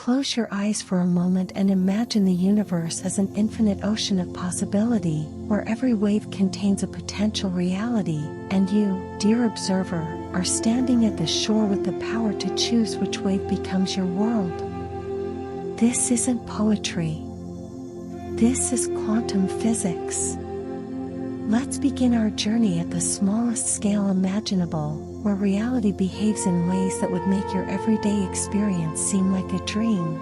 Close your eyes for a moment and imagine the universe as an infinite ocean of possibility, where every wave contains a potential reality, and you, dear observer, are standing at the shore with the power to choose which wave becomes your world. This isn't poetry. This is quantum physics. Let's begin our journey at the smallest scale imaginable, where reality behaves in ways that would make your everyday experience seem like a dream.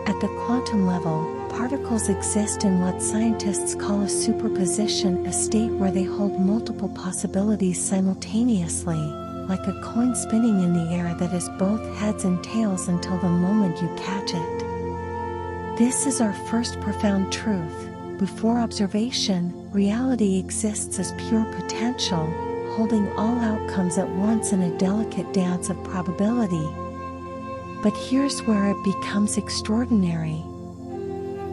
At the quantum level, particles exist in what scientists call a superposition, a state where they hold multiple possibilities simultaneously, like a coin spinning in the air that is both heads and tails until the moment you catch it. This is our first profound truth. Before observation, reality exists as pure potential, holding all outcomes at once in a delicate dance of probability. But here's where it becomes extraordinary.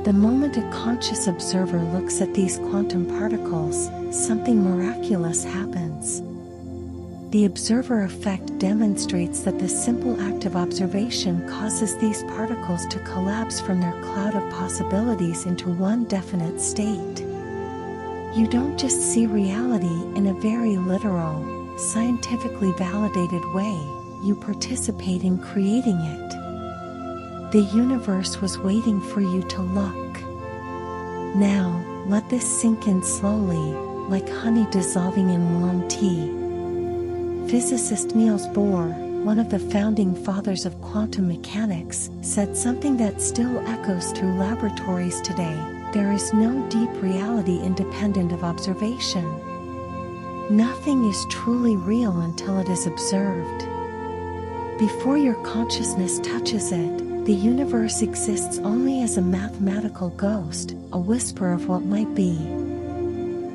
The moment a conscious observer looks at these quantum particles, something miraculous happens. The observer effect demonstrates that the simple act of observation causes these particles to collapse from their cloud of possibilities into one definite state. You don't just see reality in a very literal, scientifically validated way, you participate in creating it. The universe was waiting for you to look. Now, let this sink in slowly, like honey dissolving in warm tea. Physicist Niels Bohr, one of the founding fathers of quantum mechanics, said something that still echoes through laboratories today: there is no deep reality independent of observation. Nothing is truly real until it is observed. Before your consciousness touches it, the universe exists only as a mathematical ghost, a whisper of what might be.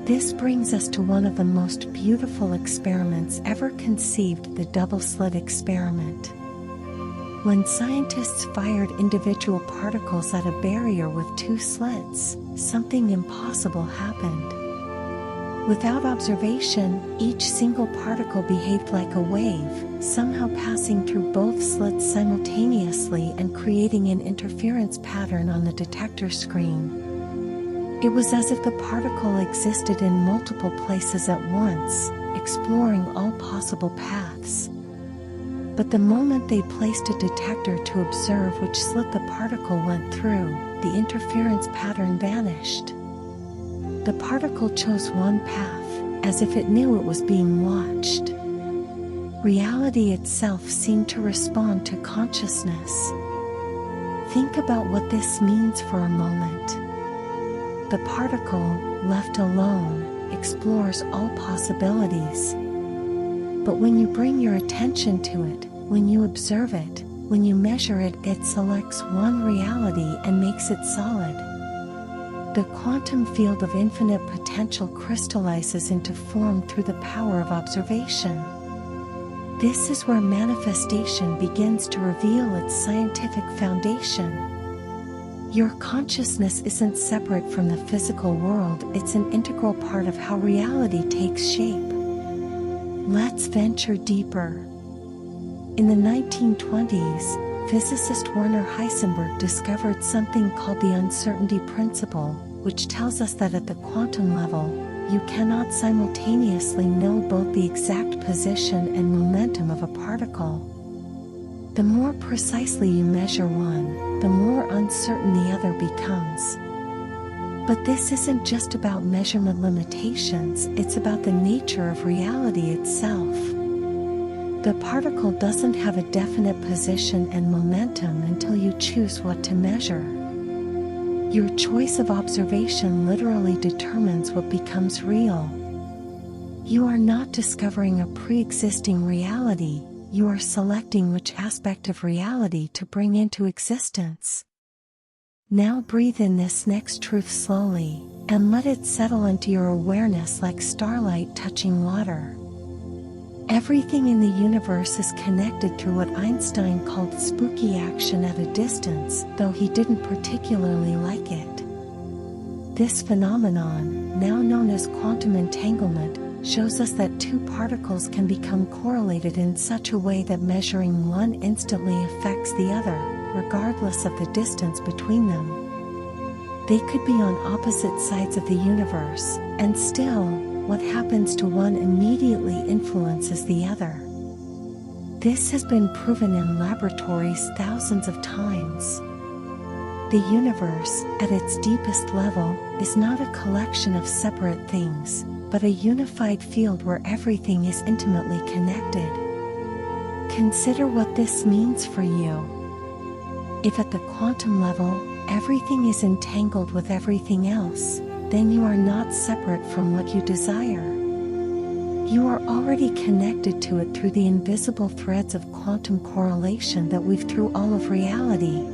This brings us to one of the most beautiful experiments ever conceived, the double-slit experiment. When scientists fired individual particles at a barrier with two slits, something impossible happened. Without observation, each single particle behaved like a wave, somehow passing through both slits simultaneously and creating an interference pattern on the detector screen. It was as if the particle existed in multiple places at once, exploring all possible paths. But the moment they placed a detector to observe which slit the particle went through, the interference pattern vanished. The particle chose one path, as if it knew it was being watched. Reality itself seemed to respond to consciousness. Think about what this means for a moment. The particle, left alone, explores all possibilities. But when you bring your attention to it, when you observe it, when you measure it, it selects one reality and makes it solid. The quantum field of infinite potential crystallizes into form through the power of observation. This is where manifestation begins to reveal its scientific foundation. Your consciousness isn't separate from the physical world, it's an integral part of how reality takes shape. Let's venture deeper. In the 1920s, physicist Werner Heisenberg discovered something called the uncertainty principle, which tells us that at the quantum level, you cannot simultaneously know both the exact position and momentum of a particle. The more precisely you measure one, the more uncertain the other becomes. But this isn't just about measurement limitations, it's about the nature of reality itself. The particle doesn't have a definite position and momentum until you choose what to measure. Your choice of observation literally determines what becomes real. You are not discovering a pre-existing reality, you are selecting which aspect of reality to bring into existence. Now breathe in this next truth slowly, and let it settle into your awareness like starlight touching water. Everything in the universe is connected through what Einstein called spooky action at a distance, though he didn't particularly like it. This phenomenon, now known as quantum entanglement, shows us that two particles can become correlated in such a way that measuring one instantly affects the other, regardless of the distance between them. They could be on opposite sides of the universe, and still, what happens to one immediately influences the other. This has been proven in laboratories thousands of times. The universe, at its deepest level, is not a collection of separate things, but a unified field where everything is intimately connected. Consider what this means for you. If at the quantum level, everything is entangled with everything else, then you are not separate from what you desire. You are already connected to it through the invisible threads of quantum correlation that weave through all of reality.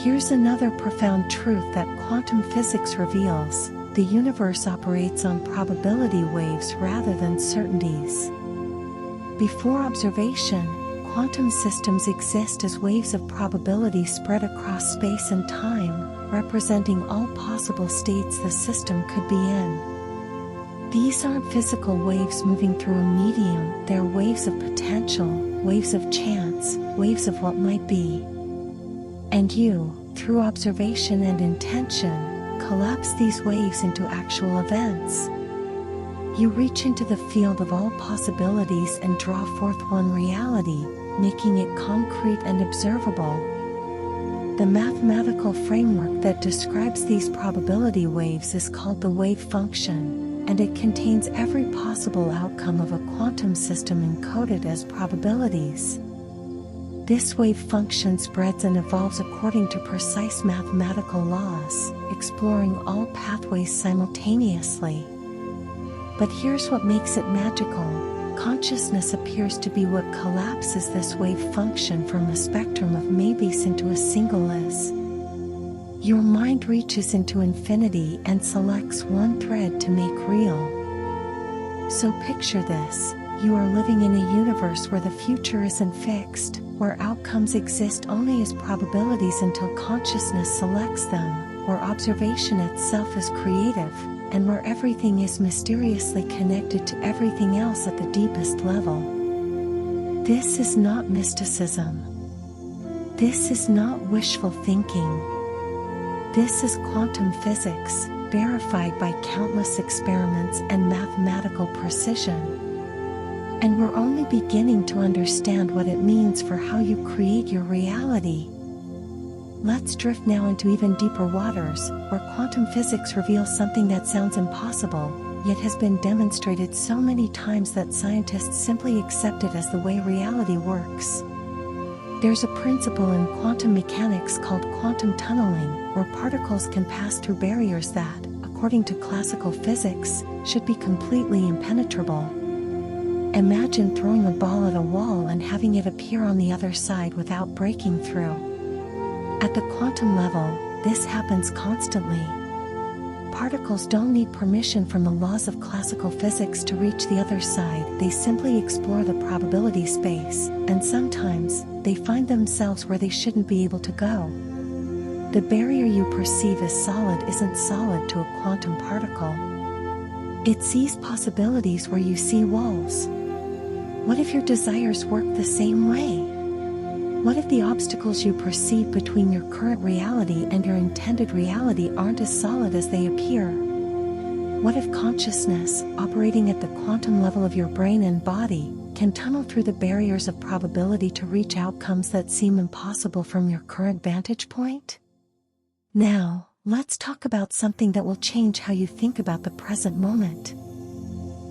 Here's another profound truth that quantum physics reveals: the universe operates on probability waves rather than certainties. Before observation, quantum systems exist as waves of probability spread across space and time, representing all possible states the system could be in. These aren't physical waves moving through a medium, they're waves of potential, waves of chance, waves of what might be. And you, through observation and intention, collapse these waves into actual events. You reach into the field of all possibilities and draw forth one reality, making it concrete and observable. The mathematical framework that describes these probability waves is called the wave function, and it contains every possible outcome of a quantum system encoded as probabilities. This wave function spreads and evolves according to precise mathematical laws, exploring all pathways simultaneously. But here's what makes it magical: consciousness appears to be what collapses this wave function from a spectrum of maybes into a single-ness. Your mind reaches into infinity and selects one thread to make real. So picture this: you are living in a universe where the future isn't fixed, where outcomes exist only as probabilities until consciousness selects them, where observation itself is creative, and where everything is mysteriously connected to everything else at the deepest level. This is not mysticism. This is not wishful thinking. This is quantum physics, verified by countless experiments and mathematical precision. And we're only beginning to understand what it means for how you create your reality. Let's drift now into even deeper waters, where quantum physics reveals something that sounds impossible, yet has been demonstrated so many times that scientists simply accept it as the way reality works. There's a principle in quantum mechanics called quantum tunneling, where particles can pass through barriers that, according to classical physics, should be completely impenetrable. Imagine throwing a ball at a wall and having it appear on the other side without breaking through. At the quantum level, this happens constantly. Particles don't need permission from the laws of classical physics to reach the other side, they simply explore the probability space, and sometimes, they find themselves where they shouldn't be able to go. The barrier you perceive as solid isn't solid to a quantum particle. It sees possibilities where you see walls. What if your desires work the same way? What if the obstacles you perceive between your current reality and your intended reality aren't as solid as they appear? What if consciousness, operating at the quantum level of your brain and body, can tunnel through the barriers of probability to reach outcomes that seem impossible from your current vantage point? Now, let's talk about something that will change how you think about the present moment.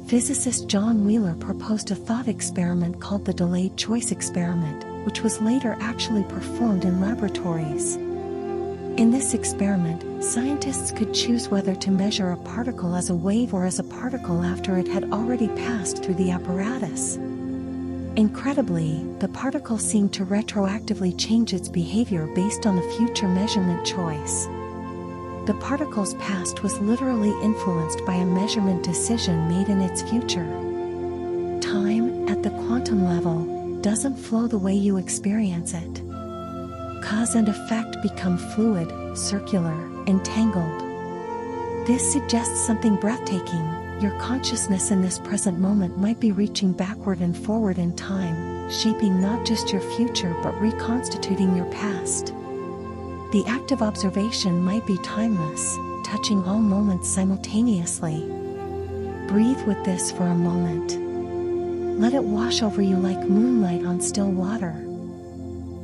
Physicist John Wheeler proposed a thought experiment called the delayed choice experiment, which was later actually performed in laboratories. In this experiment, scientists could choose whether to measure a particle as a wave or as a particle after it had already passed through the apparatus. Incredibly, the particle seemed to retroactively change its behavior based on a future measurement choice. The particle's past was literally influenced by a measurement decision made in its future. Time, at the quantum level, doesn't flow the way you experience it. Cause and effect become fluid, circular, entangled. This suggests something breathtaking. Your consciousness in this present moment might be reaching backward and forward in time, shaping not just your future but reconstituting your past. The act of observation might be timeless, touching all moments simultaneously. Breathe with this for a moment. Let it wash over you like moonlight on still water.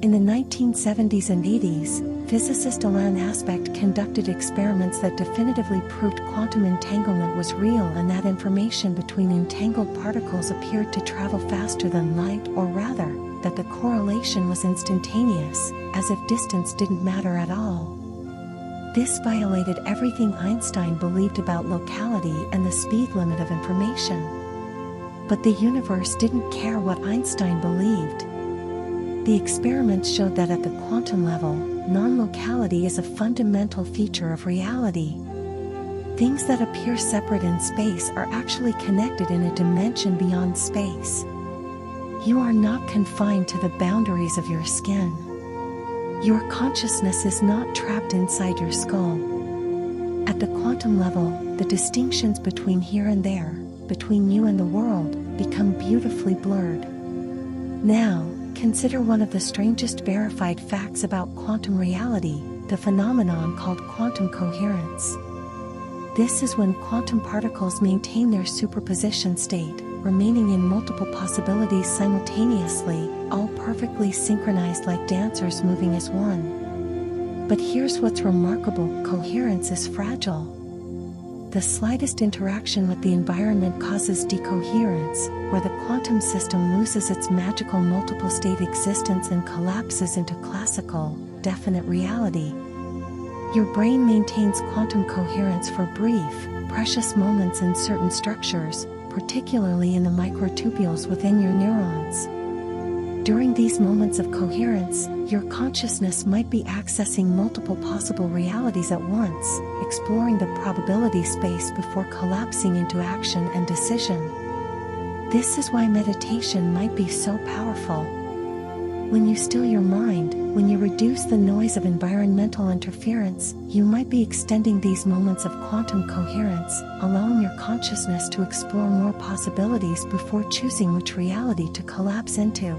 In the 1970s and 80s, physicist Alain Aspect conducted experiments that definitively proved quantum entanglement was real and that information between entangled particles appeared to travel faster than light, or rather, that the correlation was instantaneous, as if distance didn't matter at all. This violated everything Einstein believed about locality and the speed limit of information. But the universe didn't care what Einstein believed. The experiments showed that at the quantum level, non-locality is a fundamental feature of reality. Things that appear separate in space are actually connected in a dimension beyond space. You are not confined to the boundaries of your skin. Your consciousness is not trapped inside your skull. At the quantum level, the distinctions between here and there, between you and the world, become beautifully blurred. Now, consider one of the strangest verified facts about quantum reality, the phenomenon called quantum coherence. This is when quantum particles maintain their superposition state, remaining in multiple possibilities simultaneously, all perfectly synchronized like dancers moving as one. But here's what's remarkable: coherence is fragile. The slightest interaction with the environment causes decoherence, where the quantum system loses its magical multiple-state existence and collapses into classical, definite reality. Your brain maintains quantum coherence for brief, precious moments in certain structures, particularly in the microtubules within your neurons. During these moments of coherence, your consciousness might be accessing multiple possible realities at once, exploring the probability space before collapsing into action and decision. This is why meditation might be so powerful. When you still your mind, when you reduce the noise of environmental interference, you might be extending these moments of quantum coherence, allowing your consciousness to explore more possibilities before choosing which reality to collapse into.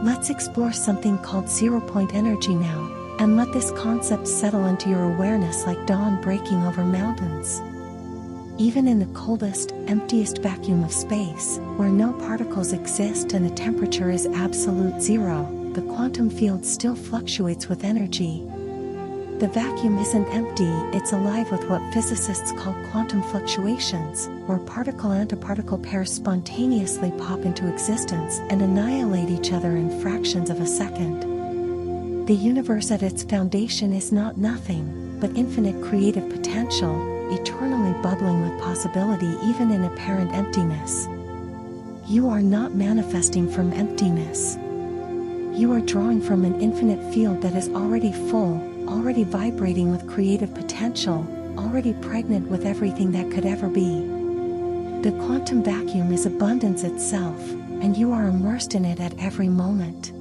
Let's explore something called zero-point energy now, and let this concept settle into your awareness like dawn breaking over mountains. Even in the coldest, emptiest vacuum of space, where no particles exist and the temperature is absolute zero, the quantum field still fluctuates with energy. The vacuum isn't empty, it's alive with what physicists call quantum fluctuations, where particle-antiparticle pairs spontaneously pop into existence and annihilate each other in fractions of a second. The universe at its foundation is not nothing, but infinite creative potential, eternally bubbling with possibility even in apparent emptiness. You are not manifesting from emptiness. You are drawing from an infinite field that is already full, already vibrating with creative potential, already pregnant with everything that could ever be. The quantum vacuum is abundance itself, and you are immersed in it at every moment.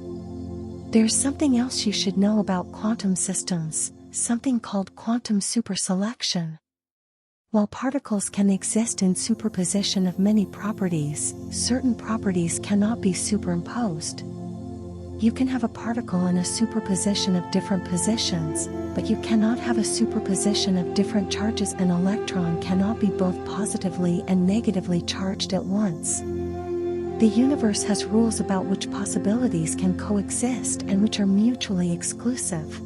There's something else you should know about quantum systems, something called quantum superselection. While particles can exist in superposition of many properties, certain properties cannot be superimposed. You can have a particle in a superposition of different positions, but you cannot have a superposition of different charges. An electron cannot be both positively and negatively charged at once. The universe has rules about which possibilities can coexist and which are mutually exclusive.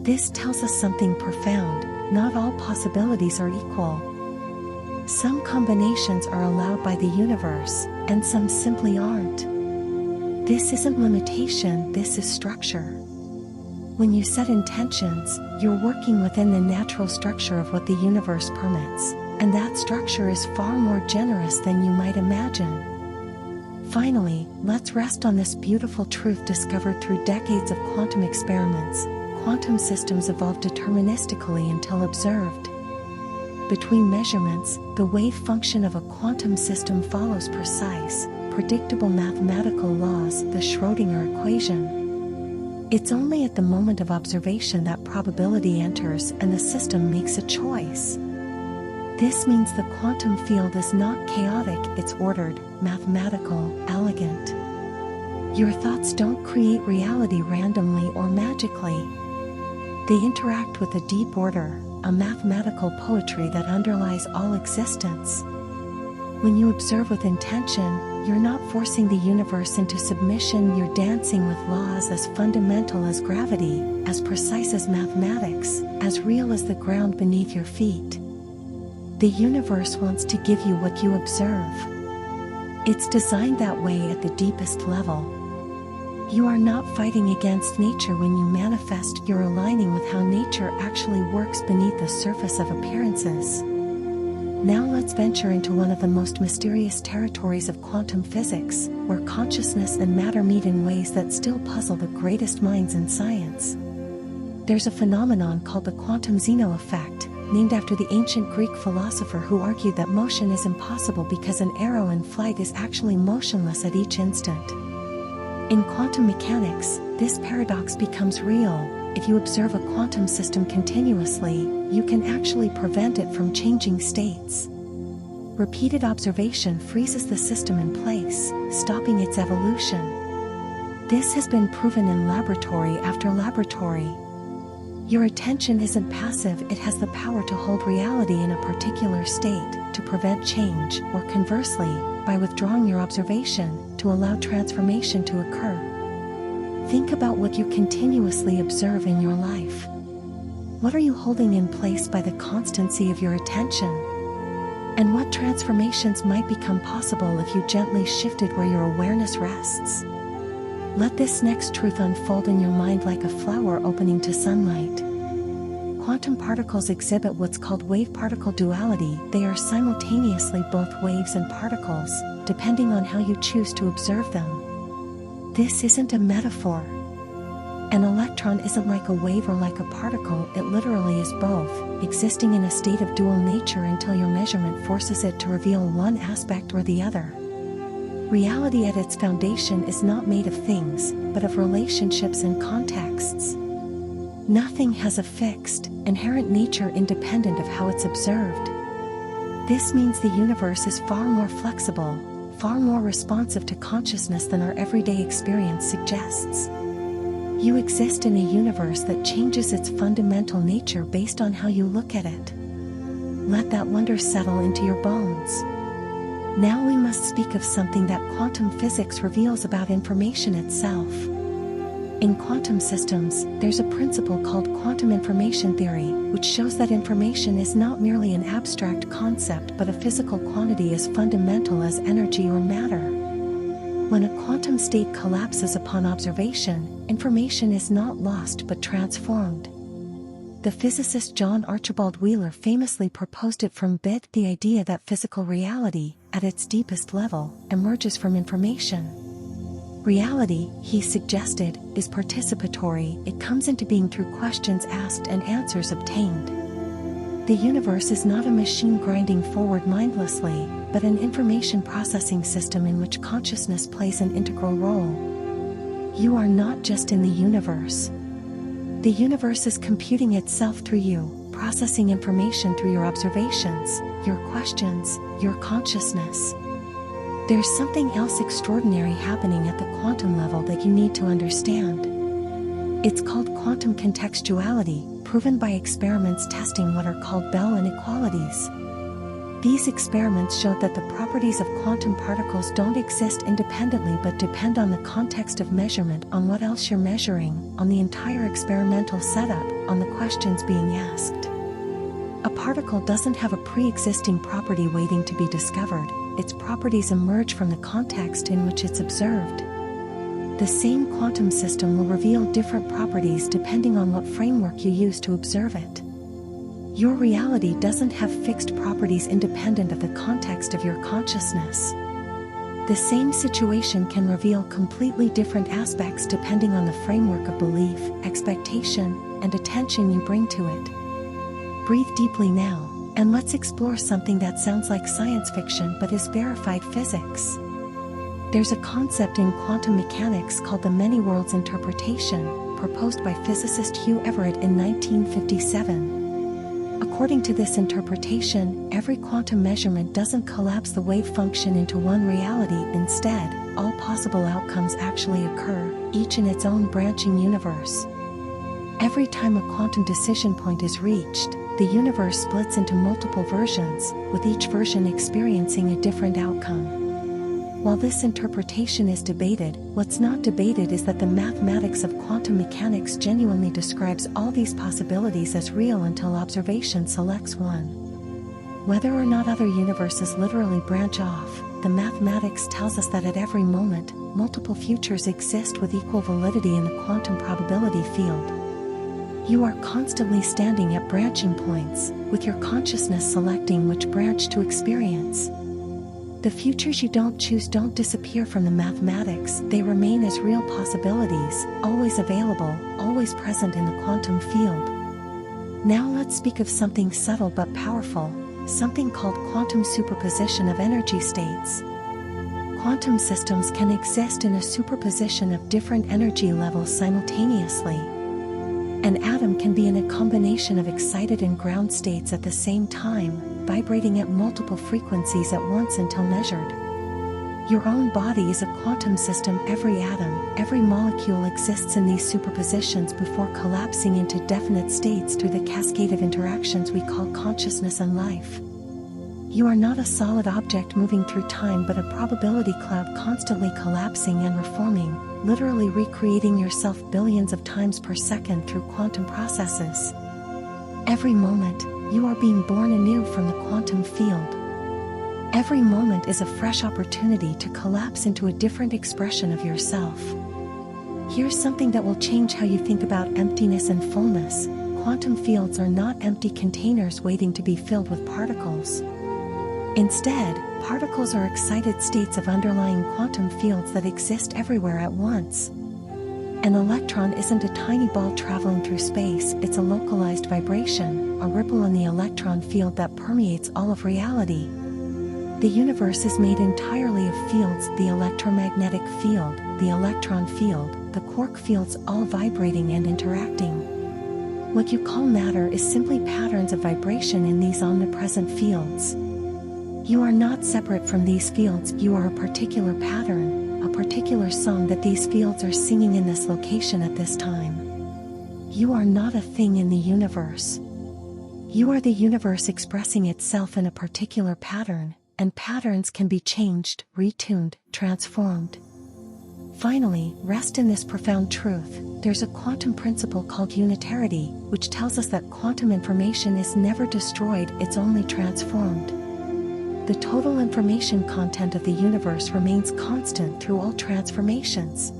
This tells us something profound: not all possibilities are equal. Some combinations are allowed by the universe, and some simply aren't. This isn't limitation, this is structure. When you set intentions, you're working within the natural structure of what the universe permits, and that structure is far more generous than you might imagine. Finally, let's rest on this beautiful truth discovered through decades of quantum experiments: quantum systems evolve deterministically until observed. Between measurements, the wave function of a quantum system follows precise, predictable mathematical laws, the Schrödinger equation. It's only at the moment of observation that probability enters and the system makes a choice. This means the quantum field is not chaotic, it's ordered, mathematical, elegant. Your thoughts don't create reality randomly or magically. They interact with a deep order, a mathematical poetry that underlies all existence. When you observe with intention, you're not forcing the universe into submission, you're dancing with laws as fundamental as gravity, as precise as mathematics, as real as the ground beneath your feet. The universe wants to give you what you observe. It's designed that way at the deepest level. You are not fighting against nature when you manifest, you're aligning with how nature actually works beneath the surface of appearances. Now let's venture into one of the most mysterious territories of quantum physics, where consciousness and matter meet in ways that still puzzle the greatest minds in science. There's a phenomenon called the quantum Zeno effect, named after the ancient Greek philosopher who argued that motion is impossible because an arrow in flight is actually motionless at each instant. In quantum mechanics, this paradox becomes real. If you observe a quantum system continuously, you can actually prevent it from changing states. Repeated observation freezes the system in place, stopping its evolution. This has been proven in laboratory after laboratory. Your attention isn't passive, it has the power to hold reality in a particular state, to prevent change, or conversely, by withdrawing your observation, to allow transformation to occur. Think about what you continuously observe in your life. What are you holding in place by the constancy of your attention? And what transformations might become possible if you gently shifted where your awareness rests? Let this next truth unfold in your mind like a flower opening to sunlight. Quantum particles exhibit what's called wave-particle duality. They are simultaneously both waves and particles, depending on how you choose to observe them. This isn't a metaphor. An electron isn't like a wave or like a particle, it literally is both, existing in a state of dual nature until your measurement forces it to reveal one aspect or the other. Reality at its foundation is not made of things, but of relationships and contexts. Nothing has a fixed, inherent nature independent of how it's observed. This means the universe is far more flexible, far more responsive to consciousness than our everyday experience suggests. You exist in a universe that changes its fundamental nature based on how you look at it. Let that wonder settle into your bones. Now we must speak of something that quantum physics reveals about information itself. In quantum systems, there's a principle called quantum information theory, which shows that information is not merely an abstract concept but a physical quantity as fundamental as energy or matter. When a quantum state collapses upon observation, information is not lost but transformed. The physicist John Archibald Wheeler famously proposed it from bit, the idea that physical reality, at its deepest level, emerges from information. Reality, he suggested, is participatory, it comes into being through questions asked and answers obtained. The universe is not a machine grinding forward mindlessly, but an information processing system in which consciousness plays an integral role. You are not just in the universe. The universe is computing itself through you, processing information through your observations, your questions, your consciousness. There's something else extraordinary happening at the quantum level that you need to understand. It's called quantum contextuality, proven by experiments testing what are called Bell inequalities. These experiments showed that the properties of quantum particles don't exist independently but depend on the context of measurement, on what else you're measuring, on the entire experimental setup, on the questions being asked. A particle doesn't have a pre-existing property waiting to be discovered, its properties emerge from the context in which it's observed. The same quantum system will reveal different properties depending on what framework you use to observe it. Your reality doesn't have fixed properties independent of the context of your consciousness. The same situation can reveal completely different aspects depending on the framework of belief, expectation, and attention you bring to it. Breathe deeply now, and let's explore something that sounds like science fiction but is verified physics. There's a concept in quantum mechanics called the many worlds interpretation, proposed by physicist Hugh Everett in 1957. According to this interpretation, every quantum measurement doesn't collapse the wave function into one reality. Instead, all possible outcomes actually occur, each in its own branching universe. Every time a quantum decision point is reached, the universe splits into multiple versions, with each version experiencing a different outcome. While this interpretation is debated, what's not debated is that the mathematics of quantum mechanics genuinely describes all these possibilities as real until observation selects one. Whether or not other universes literally branch off, the mathematics tells us that at every moment, multiple futures exist with equal validity in the quantum probability field. You are constantly standing at branching points, with your consciousness selecting which branch to experience. The futures you don't choose don't disappear from the mathematics, they remain as real possibilities, always available, always present in the quantum field. Now let's speak of something subtle but powerful, something called quantum superposition of energy states. Quantum systems can exist in a superposition of different energy levels simultaneously. An atom can be in a combination of excited and ground states at the same time, vibrating at multiple frequencies at once until measured. Your own body is a quantum system. Every atom, every molecule exists in these superpositions before collapsing into definite states through the cascade of interactions we call consciousness and life. You are not a solid object moving through time but a probability cloud constantly collapsing and reforming, literally recreating yourself billions of times per second through quantum processes. Every moment, you are being born anew from the quantum field. Every moment is a fresh opportunity to collapse into a different expression of yourself. Here's something that will change how you think about emptiness and fullness. Quantum fields are not empty containers waiting to be filled with particles. Instead, particles are excited states of underlying quantum fields that exist everywhere at once. An electron isn't a tiny ball traveling through space, it's a localized vibration, a ripple in the electron field that permeates all of reality. The universe is made entirely of fields, the electromagnetic field, the electron field, the quark fields, all vibrating and interacting. What you call matter is simply patterns of vibration in these omnipresent fields. You are not separate from these fields, you are a particular pattern, a particular song that these fields are singing in this location at this time. You are not a thing in the universe. You are the universe expressing itself in a particular pattern, and patterns can be changed, retuned, transformed. Finally, rest in this profound truth. There's a quantum principle called unitarity, which tells us that quantum information is never destroyed, it's only transformed. The total information content of the universe remains constant through all transformations.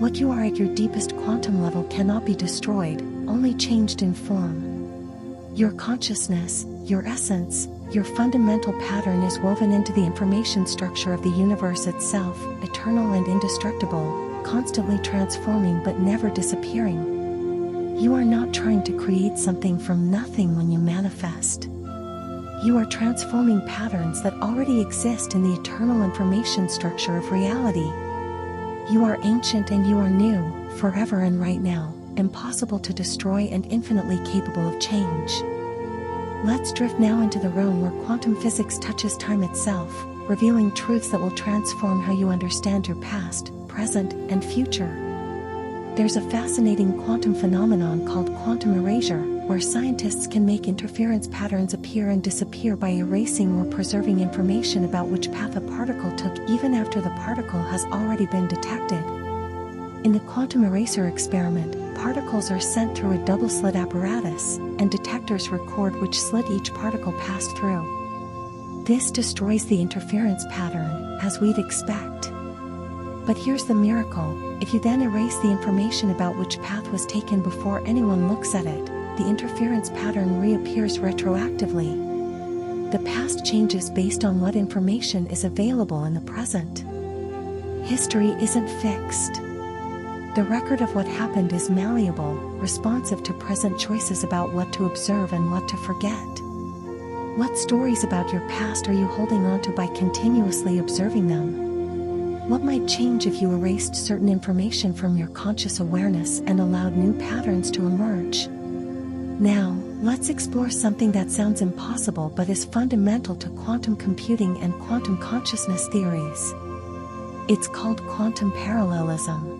What you are at your deepest quantum level cannot be destroyed, only changed in form. Your consciousness, your essence, your fundamental pattern is woven into the information structure of the universe itself, eternal and indestructible, constantly transforming but never disappearing. You are not trying to create something from nothing when you manifest. You are transforming patterns that already exist in the eternal information structure of reality. You are ancient and you are new, forever and right now, impossible to destroy and infinitely capable of change. Let's drift now into the realm where quantum physics touches time itself, revealing truths that will transform how you understand your past, present, and future. There's a fascinating quantum phenomenon called quantum erasure, where scientists can make interference patterns appear and disappear by erasing or preserving information about which path a particle took even after the particle has already been detected. In the quantum eraser experiment, particles are sent through a double-slit apparatus, and detectors record which slit each particle passed through. This destroys the interference pattern, as we'd expect. But here's the miracle: if you then erase the information about which path was taken before anyone looks at it, the interference pattern reappears retroactively. The past changes based on what information is available in the present. History isn't fixed. The record of what happened is malleable, responsive to present choices about what to observe and what to forget. What stories about your past are you holding on to by continuously observing them? What might change if you erased certain information from your conscious awareness and allowed new patterns to emerge? Now, let's explore something that sounds impossible but is fundamental to quantum computing and quantum consciousness theories. It's called quantum parallelism.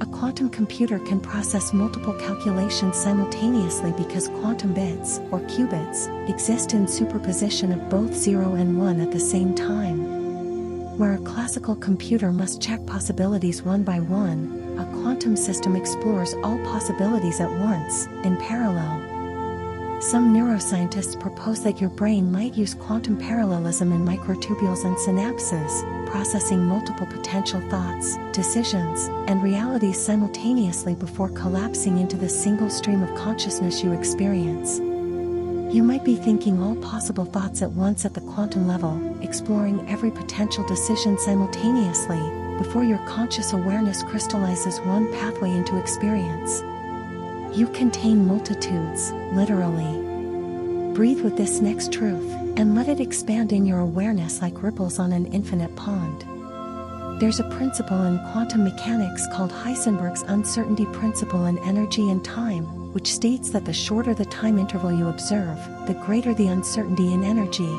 A quantum computer can process multiple calculations simultaneously because quantum bits, or qubits, exist in superposition of both 0 and 1 at the same time. Where a classical computer must check possibilities one by one, a quantum system explores all possibilities at once, in parallel. Some neuroscientists propose that your brain might use quantum parallelism in microtubules and synapses, processing multiple potential thoughts, decisions, and realities simultaneously before collapsing into the single stream of consciousness you experience. You might be thinking all possible thoughts at once at the quantum level, exploring every potential decision simultaneously, before your conscious awareness crystallizes one pathway into experience. You contain multitudes, literally. Breathe with this next truth, and let it expand in your awareness like ripples on an infinite pond. There's a principle in quantum mechanics called Heisenberg's uncertainty principle in energy and time, which states that the shorter the time interval you observe, the greater the uncertainty in energy.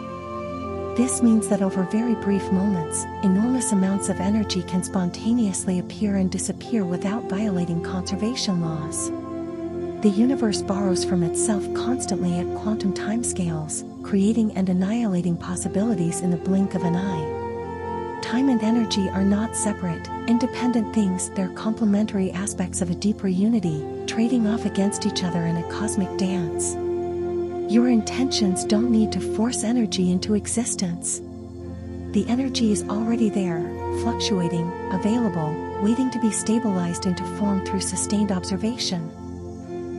This means that over very brief moments, enormous amounts of energy can spontaneously appear and disappear without violating conservation laws. The universe borrows from itself constantly at quantum timescales, creating and annihilating possibilities in the blink of an eye. Time and energy are not separate, independent things, they're complementary aspects of a deeper unity, trading off against each other in a cosmic dance. Your intentions don't need to force energy into existence. The energy is already there, fluctuating, available, waiting to be stabilized into form through sustained observation.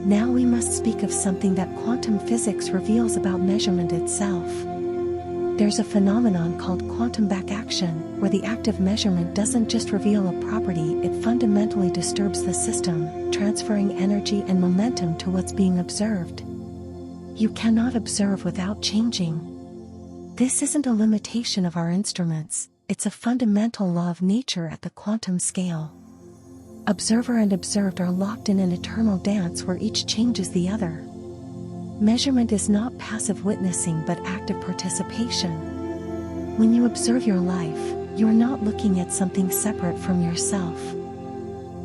Now we must speak of something that quantum physics reveals about measurement itself. There's a phenomenon called quantum backaction, where the act of measurement doesn't just reveal a property, it fundamentally disturbs the system, transferring energy and momentum to what's being observed. You cannot observe without changing. This isn't a limitation of our instruments, it's a fundamental law of nature at the quantum scale. Observer and observed are locked in an eternal dance where each changes the other. Measurement is not passive witnessing but active participation. When you observe your life, you're not looking at something separate from yourself.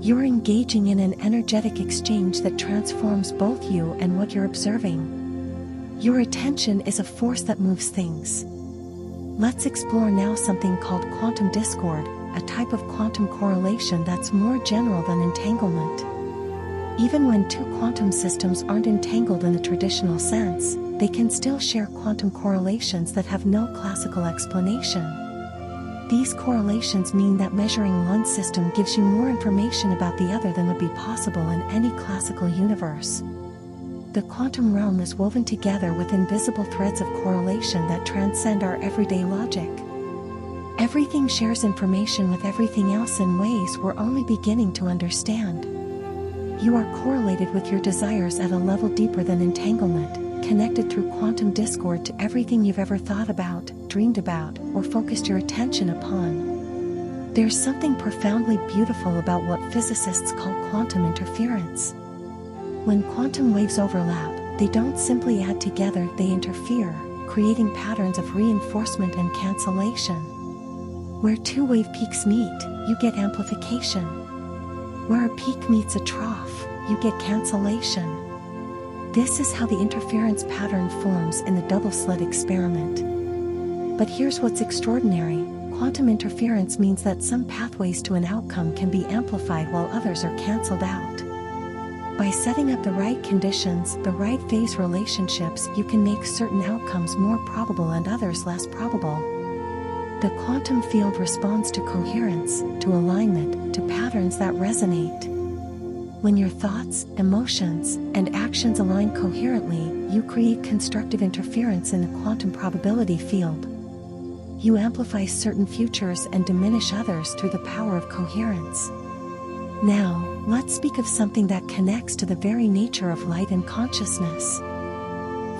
You're engaging in an energetic exchange that transforms both you and what you're observing. Your attention is a force that moves things. Let's explore now something called quantum discord, a type of quantum correlation that's more general than entanglement. Even when two quantum systems aren't entangled in the traditional sense, they can still share quantum correlations that have no classical explanation. These correlations mean that measuring one system gives you more information about the other than would be possible in any classical universe. The quantum realm is woven together with invisible threads of correlation that transcend our everyday logic. Everything shares information with everything else in ways we're only beginning to understand. You are correlated with your desires at a level deeper than entanglement, connected through quantum discord to everything you've ever thought about, dreamed about, or focused your attention upon. There's something profoundly beautiful about what physicists call quantum interference. When quantum waves overlap, they don't simply add together, they interfere, creating patterns of reinforcement and cancellation. Where two wave peaks meet, you get amplification. Where a peak meets a trough, you get cancellation. This is how the interference pattern forms in the double-slit experiment. But here's what's extraordinary: quantum interference means that some pathways to an outcome can be amplified while others are cancelled out. By setting up the right conditions, the right phase relationships, you can make certain outcomes more probable and others less probable. The quantum field responds to coherence, to alignment, to patterns that resonate. When your thoughts, emotions, and actions align coherently, you create constructive interference in the quantum probability field. You amplify certain futures and diminish others through the power of coherence. Now, let's speak of something that connects to the very nature of light and consciousness.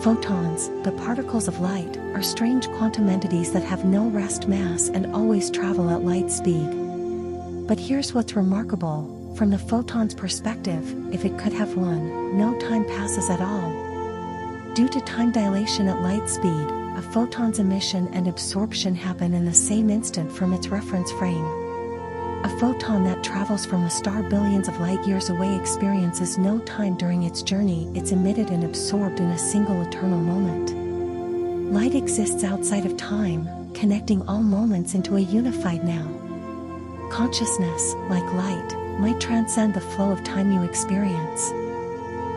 Photons, the particles of light, are strange quantum entities that have no rest mass and always travel at light speed. But here's what's remarkable: from the photon's perspective, if it could have one, no time passes at all. Due to time dilation at light speed, a photon's emission and absorption happen in the same instant from its reference frame. A photon that travels from a star billions of light years away experiences no time during its journey. It's emitted and absorbed in a single eternal moment. Light exists outside of time, connecting all moments into a unified now. Consciousness, like light, might transcend the flow of time you experience.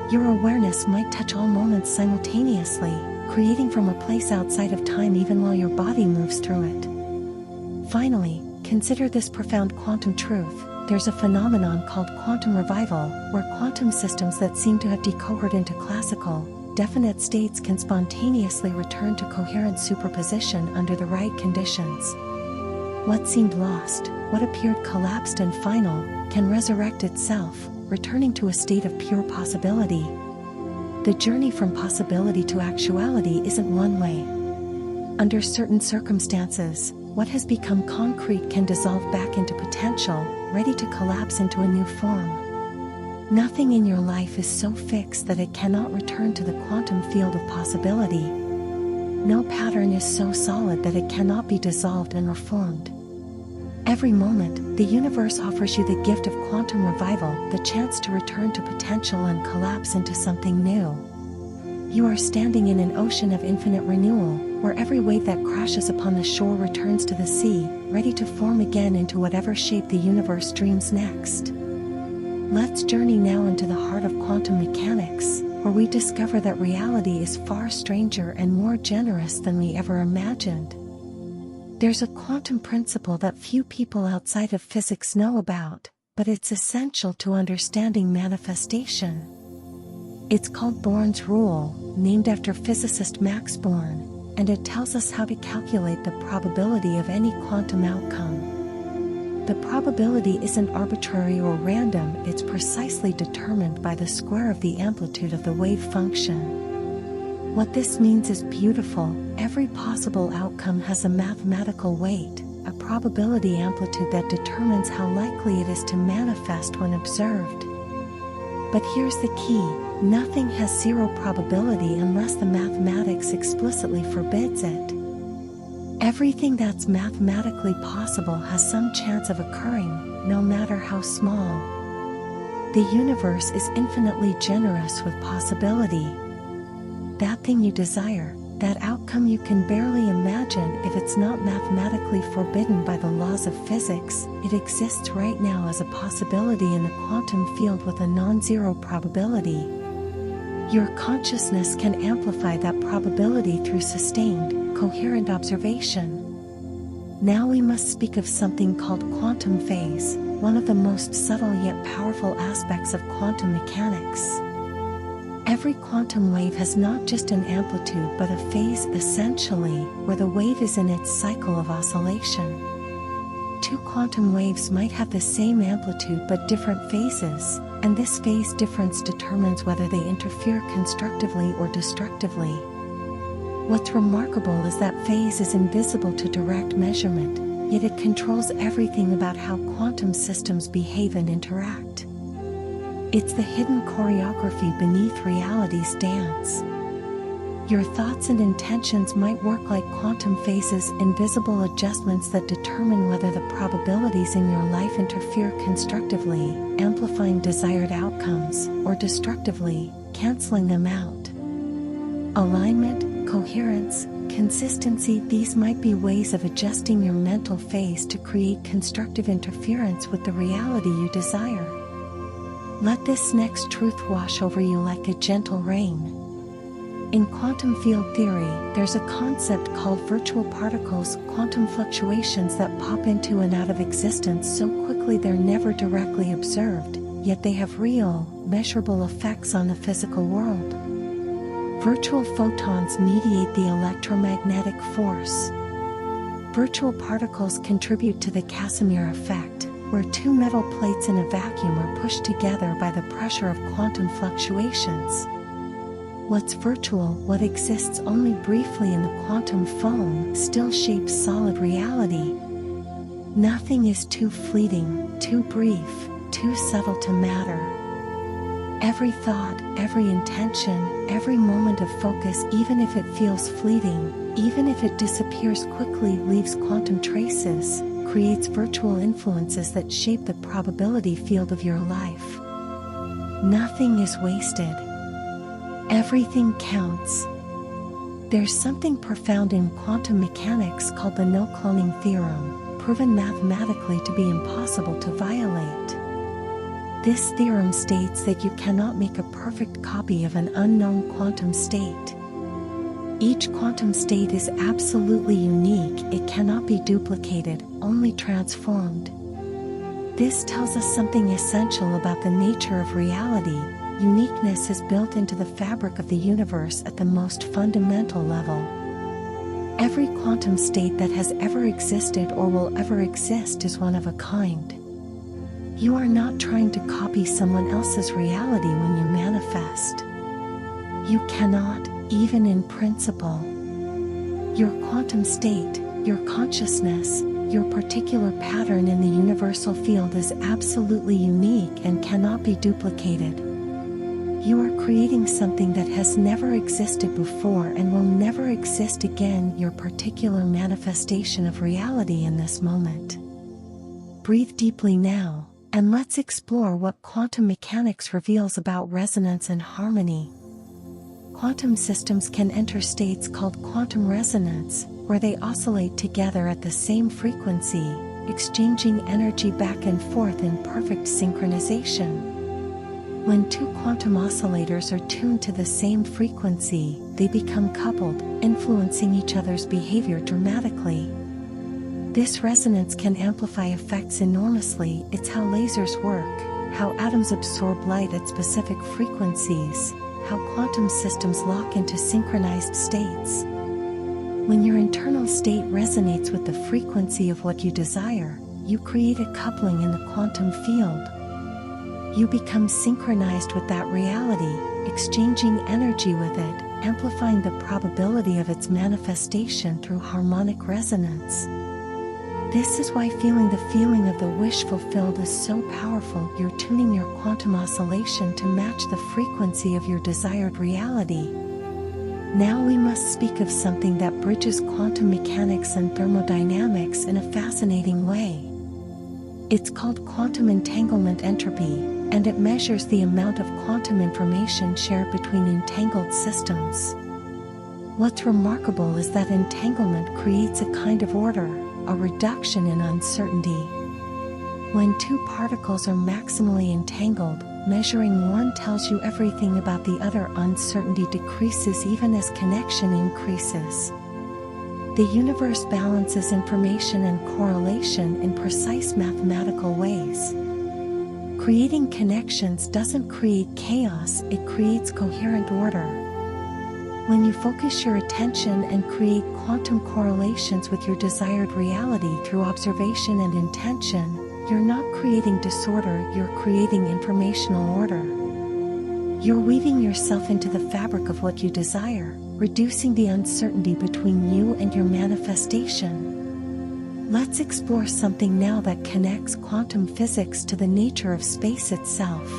Your awareness might touch all moments simultaneously, creating from a place outside of time even while your body moves through it. Finally, consider this profound quantum truth. There's a phenomenon called quantum revival, where quantum systems that seem to have decohered into classical, definite states can spontaneously return to coherent superposition under the right conditions. What seemed lost, what appeared collapsed and final, can resurrect itself, returning to a state of pure possibility. The journey from possibility to actuality isn't one way. Under certain circumstances, what has become concrete can dissolve back into potential, ready to collapse into a new form. Nothing in your life is so fixed that it cannot return to the quantum field of possibility. No pattern is so solid that it cannot be dissolved and reformed. Every moment, the universe offers you the gift of quantum revival, the chance to return to potential and collapse into something new. You are standing in an ocean of infinite renewal, where every wave that crashes upon the shore returns to the sea, ready to form again into whatever shape the universe dreams next. Let's journey now into the heart of quantum mechanics, where we discover that reality is far stranger and more generous than we ever imagined. There's a quantum principle that few people outside of physics know about, but it's essential to understanding manifestation. It's called Born's rule, named after physicist Max Born, and it tells us how to calculate the probability of any quantum outcome. The probability isn't arbitrary or random, it's precisely determined by the square of the amplitude of the wave function. What this means is beautiful. Every possible outcome has a mathematical weight, a probability amplitude that determines how likely it is to manifest when observed. But here's the key: nothing has zero probability unless the mathematics explicitly forbids it. Everything that's mathematically possible has some chance of occurring, no matter how small. The universe is infinitely generous with possibility. That thing you desire, that outcome you can barely imagine if it's not mathematically forbidden by the laws of physics, it exists right now as a possibility in the quantum field with a non-zero probability. Your consciousness can amplify that probability through sustained, coherent observation. Now we must speak of something called quantum phase, one of the most subtle yet powerful aspects of quantum mechanics. Every quantum wave has not just an amplitude but a phase, essentially, where the wave is in its cycle of oscillation. Two quantum waves might have the same amplitude but different phases, and this phase difference determines whether they interfere constructively or destructively. What's remarkable is that phase is invisible to direct measurement, yet it controls everything about how quantum systems behave and interact. It's the hidden choreography beneath reality's dance. Your thoughts and intentions might work like quantum phases, invisible adjustments that determine whether the probabilities in your life interfere constructively, amplifying desired outcomes, or destructively, canceling them out. Alignment, coherence, consistency, these might be ways of adjusting your mental phase to create constructive interference with the reality you desire. Let this next truth wash over you like a gentle rain. In quantum field theory, there's a concept called virtual particles, quantum fluctuations that pop into and out of existence so quickly they're never directly observed, yet they have real, measurable effects on the physical world. Virtual photons mediate the electromagnetic force. Virtual particles contribute to the Casimir effect, where two metal plates in a vacuum are pushed together by the pressure of quantum fluctuations. What's virtual, what exists only briefly in the quantum foam, still shapes solid reality. Nothing is too fleeting, too brief, too subtle to matter. Every thought, every intention, every moment of focus, even if it feels fleeting, even if it disappears quickly, leaves quantum traces, creates virtual influences that shape the probability field of your life. Nothing is wasted. Everything counts. There's something profound in quantum mechanics called the no-cloning theorem, proven mathematically to be impossible to violate. This theorem states that you cannot make a perfect copy of an unknown quantum state. Each quantum state is absolutely unique, it cannot be duplicated, only transformed. This tells us something essential about the nature of reality. Uniqueness is built into the fabric of the universe at the most fundamental level. Every quantum state that has ever existed or will ever exist is one of a kind. You are not trying to copy someone else's reality when you manifest. You cannot, even in principle. Your quantum state, your consciousness, your particular pattern in the universal field is absolutely unique and cannot be duplicated. You are creating something that has never existed before and will never exist again, your particular manifestation of reality in this moment. Breathe deeply now, and let's explore what quantum mechanics reveals about resonance and harmony. Quantum systems can enter states called quantum resonance, where they oscillate together at the same frequency, exchanging energy back and forth in perfect synchronization. When two quantum oscillators are tuned to the same frequency, they become coupled, influencing each other's behavior dramatically. This resonance can amplify effects enormously. It's how lasers work, how atoms absorb light at specific frequencies, how quantum systems lock into synchronized states. When your internal state resonates with the frequency of what you desire, you create a coupling in the quantum field. You become synchronized with that reality, exchanging energy with it, amplifying the probability of its manifestation through harmonic resonance. This is why feeling the feeling of the wish fulfilled is so powerful. You're tuning your quantum oscillation to match the frequency of your desired reality. Now we must speak of something that bridges quantum mechanics and thermodynamics in a fascinating way. It's called quantum entanglement entropy, and it measures the amount of quantum information shared between entangled systems. What's remarkable is that entanglement creates a kind of order, a reduction in uncertainty. When two particles are maximally entangled, measuring one tells you everything about the other. Uncertainty decreases even as connection increases. The universe balances information and correlation in precise mathematical ways. Creating connections doesn't create chaos, it creates coherent order. When you focus your attention and create quantum correlations with your desired reality through observation and intention, you're not creating disorder, you're creating informational order. You're weaving yourself into the fabric of what you desire, reducing the uncertainty between you and your manifestation. Let's explore something now that connects quantum physics to the nature of space itself.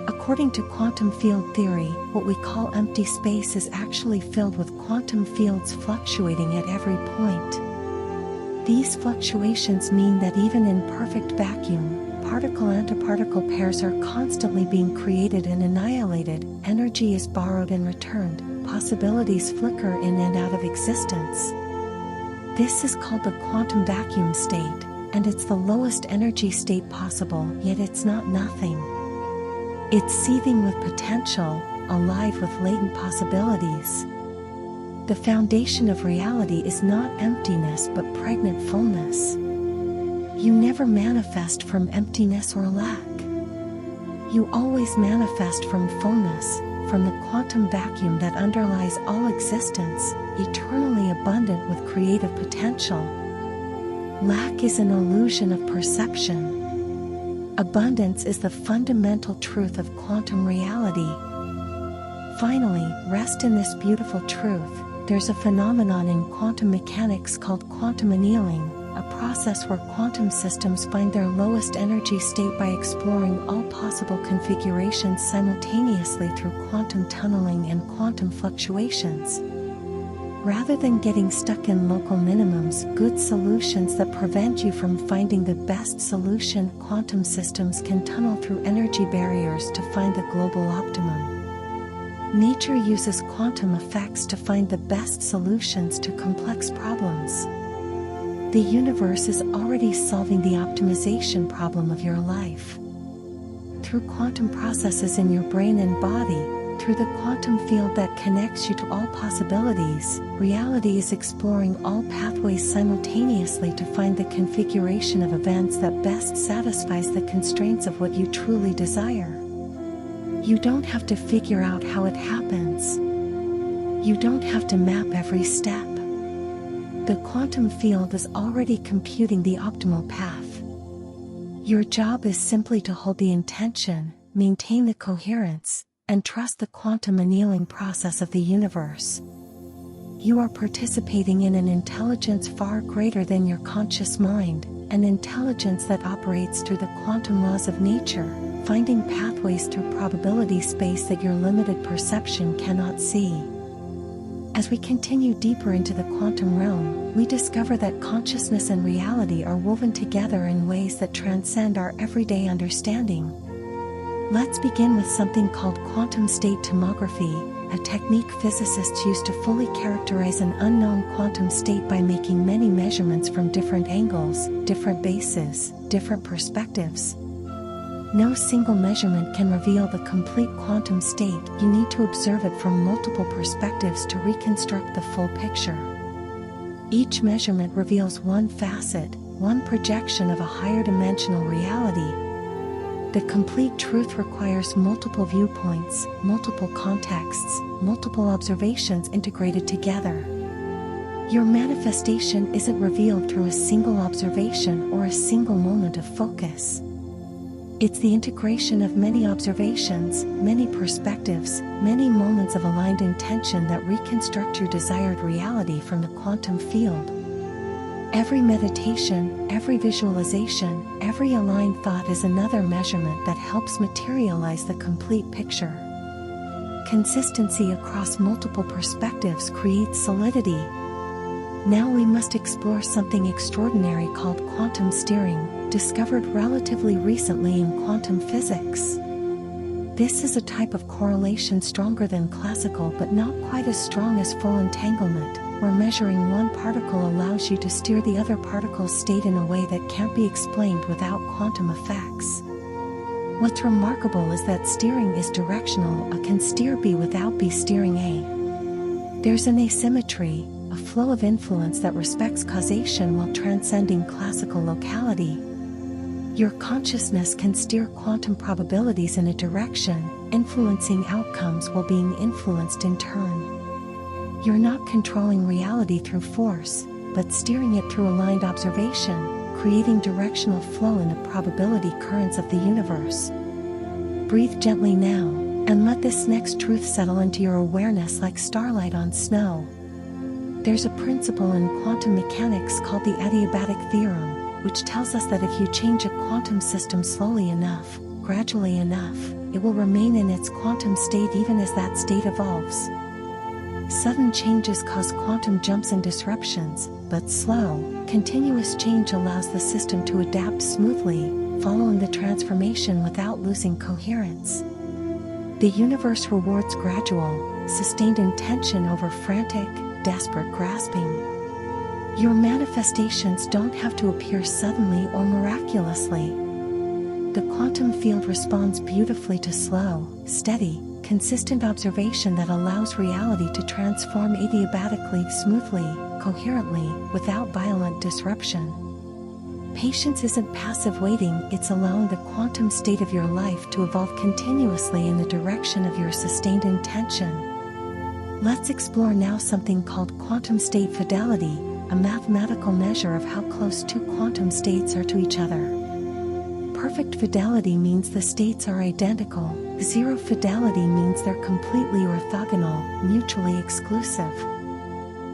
According to quantum field theory, what we call empty space is actually filled with quantum fields fluctuating at every point. These fluctuations mean that even in perfect vacuum, particle-antiparticle pairs are constantly being created and annihilated, energy is borrowed and returned, possibilities flicker in and out of existence. This is called the quantum vacuum state, and it's the lowest energy state possible, yet it's not nothing. It's seething with potential, alive with latent possibilities. The foundation of reality is not emptiness but pregnant fullness. You never manifest from emptiness or lack. You always manifest from fullness, from the quantum vacuum that underlies all existence, eternally abundant with creative potential. Lack is an illusion of perception. Abundance is the fundamental truth of quantum reality. Finally, rest in this beautiful truth. There's a phenomenon in quantum mechanics called quantum annealing, a process where quantum systems find their lowest energy state by exploring all possible configurations simultaneously through quantum tunneling and quantum fluctuations. Rather than getting stuck in local minimums, good solutions that prevent you from finding the best solution, quantum systems can tunnel through energy barriers to find the global optimum. Nature uses quantum effects to find the best solutions to complex problems. The universe is already solving the optimization problem of your life. Through quantum processes in your brain and body, through the quantum field that connects you to all possibilities, reality is exploring all pathways simultaneously to find the configuration of events that best satisfies the constraints of what you truly desire. You don't have to figure out how it happens. You don't have to map every step. The quantum field is already computing the optimal path. Your job is simply to hold the intention, maintain the coherence, and trust the quantum annealing process of the universe. You are participating in an intelligence far greater than your conscious mind, an intelligence that operates through the quantum laws of nature, finding pathways through probability space that your limited perception cannot see. As we continue deeper into the quantum realm, we discover that consciousness and reality are woven together in ways that transcend our everyday understanding. Let's begin with something called quantum state tomography, a technique physicists use to fully characterize an unknown quantum state by making many measurements from different angles, different bases, different perspectives. No single measurement can reveal the complete quantum state. You need to observe it from multiple perspectives to reconstruct the full picture. Each measurement reveals one facet, one projection of a higher dimensional reality. The complete truth requires multiple viewpoints, multiple contexts, multiple observations integrated together. Your manifestation isn't revealed through a single observation or a single moment of focus. It's the integration of many observations, many perspectives, many moments of aligned intention that reconstruct your desired reality from the quantum field. Every meditation, every visualization, every aligned thought is another measurement that helps materialize the complete picture. Consistency across multiple perspectives creates solidity. Now we must explore something extraordinary called quantum steering, discovered relatively recently in quantum physics. This is a type of correlation stronger than classical but not quite as strong as full entanglement, where measuring one particle allows you to steer the other particle's state in a way that can't be explained without quantum effects. What's remarkable is that steering is directional. A can steer B without B steering A. There's an asymmetry, a flow of influence that respects causation while transcending classical locality. Your consciousness can steer quantum probabilities in a direction, influencing outcomes while being influenced in turn. You're not controlling reality through force, but steering it through aligned observation, creating directional flow in the probability currents of the universe. Breathe gently now, and let this next truth settle into your awareness like starlight on snow. There's a principle in quantum mechanics called the adiabatic theorem, which tells us that if you change a quantum system slowly enough, gradually enough, it will remain in its quantum state even as that state evolves. Sudden changes cause quantum jumps and disruptions, but slow, continuous change allows the system to adapt smoothly, following the transformation without losing coherence. The universe rewards gradual, sustained intention over frantic, desperate grasping. Your manifestations don't have to appear suddenly or miraculously. The quantum field responds beautifully to slow, steady, consistent observation that allows reality to transform adiabatically, smoothly, coherently, without violent disruption. Patience isn't passive waiting, it's allowing the quantum state of your life to evolve continuously in the direction of your sustained intention. Let's explore now something called quantum state fidelity, a mathematical measure of how close two quantum states are to each other. Perfect fidelity means the states are identical. Zero fidelity means they're completely orthogonal, mutually exclusive.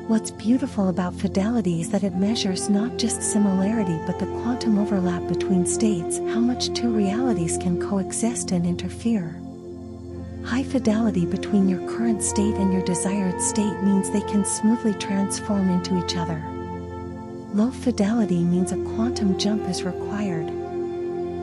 What's beautiful about fidelity is that it measures not just similarity but the quantum overlap between states, how much two realities can coexist and interfere. High fidelity between your current state and your desired state means they can smoothly transform into each other. Low fidelity means a quantum jump is required.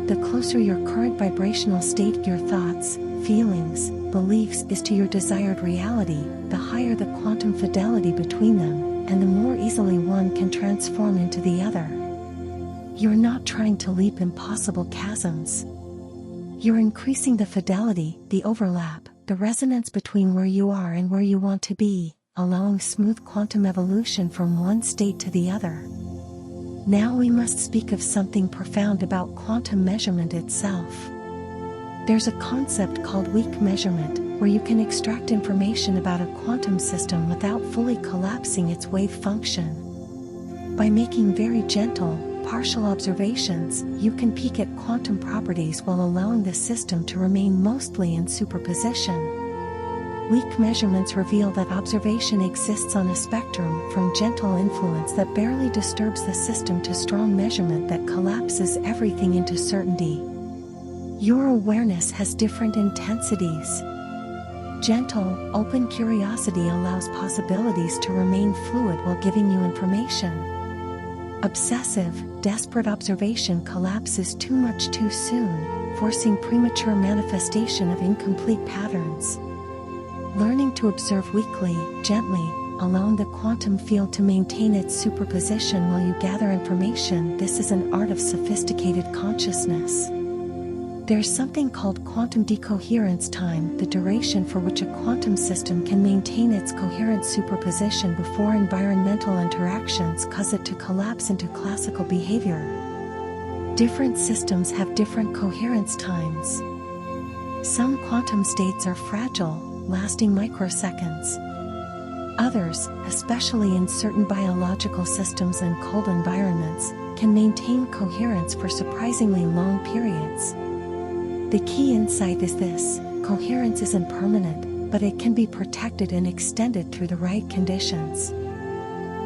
The closer your current vibrational state, your thoughts, feelings, beliefs is to your desired reality, the higher the quantum fidelity between them, and the more easily one can transform into the other. You're not trying to leap impossible chasms. You're increasing the fidelity, the overlap, the resonance between where you are and where you want to be, allowing smooth quantum evolution from one state to the other. Now we must speak of something profound about quantum measurement itself. There's a concept called weak measurement, where you can extract information about a quantum system without fully collapsing its wave function. By making very gentle, partial observations, you can peek at quantum properties while allowing the system to remain mostly in superposition. Weak measurements reveal that observation exists on a spectrum from gentle influence that barely disturbs the system to strong measurement that collapses everything into certainty. Your awareness has different intensities. Gentle, open curiosity allows possibilities to remain fluid while giving you information. Obsessive, desperate observation collapses too much too soon, forcing premature manifestation of incomplete patterns. Learning to observe weakly, gently, allowing the quantum field to maintain its superposition while you gather information, this is an art of sophisticated consciousness. There's something called quantum decoherence time, the duration for which a quantum system can maintain its coherent superposition before environmental interactions cause it to collapse into classical behavior. Different systems have different coherence times. Some quantum states are fragile, lasting microseconds. Others, especially in certain biological systems and cold environments, can maintain coherence for surprisingly long periods. The key insight is this: coherence isn't permanent, but it can be protected and extended through the right conditions.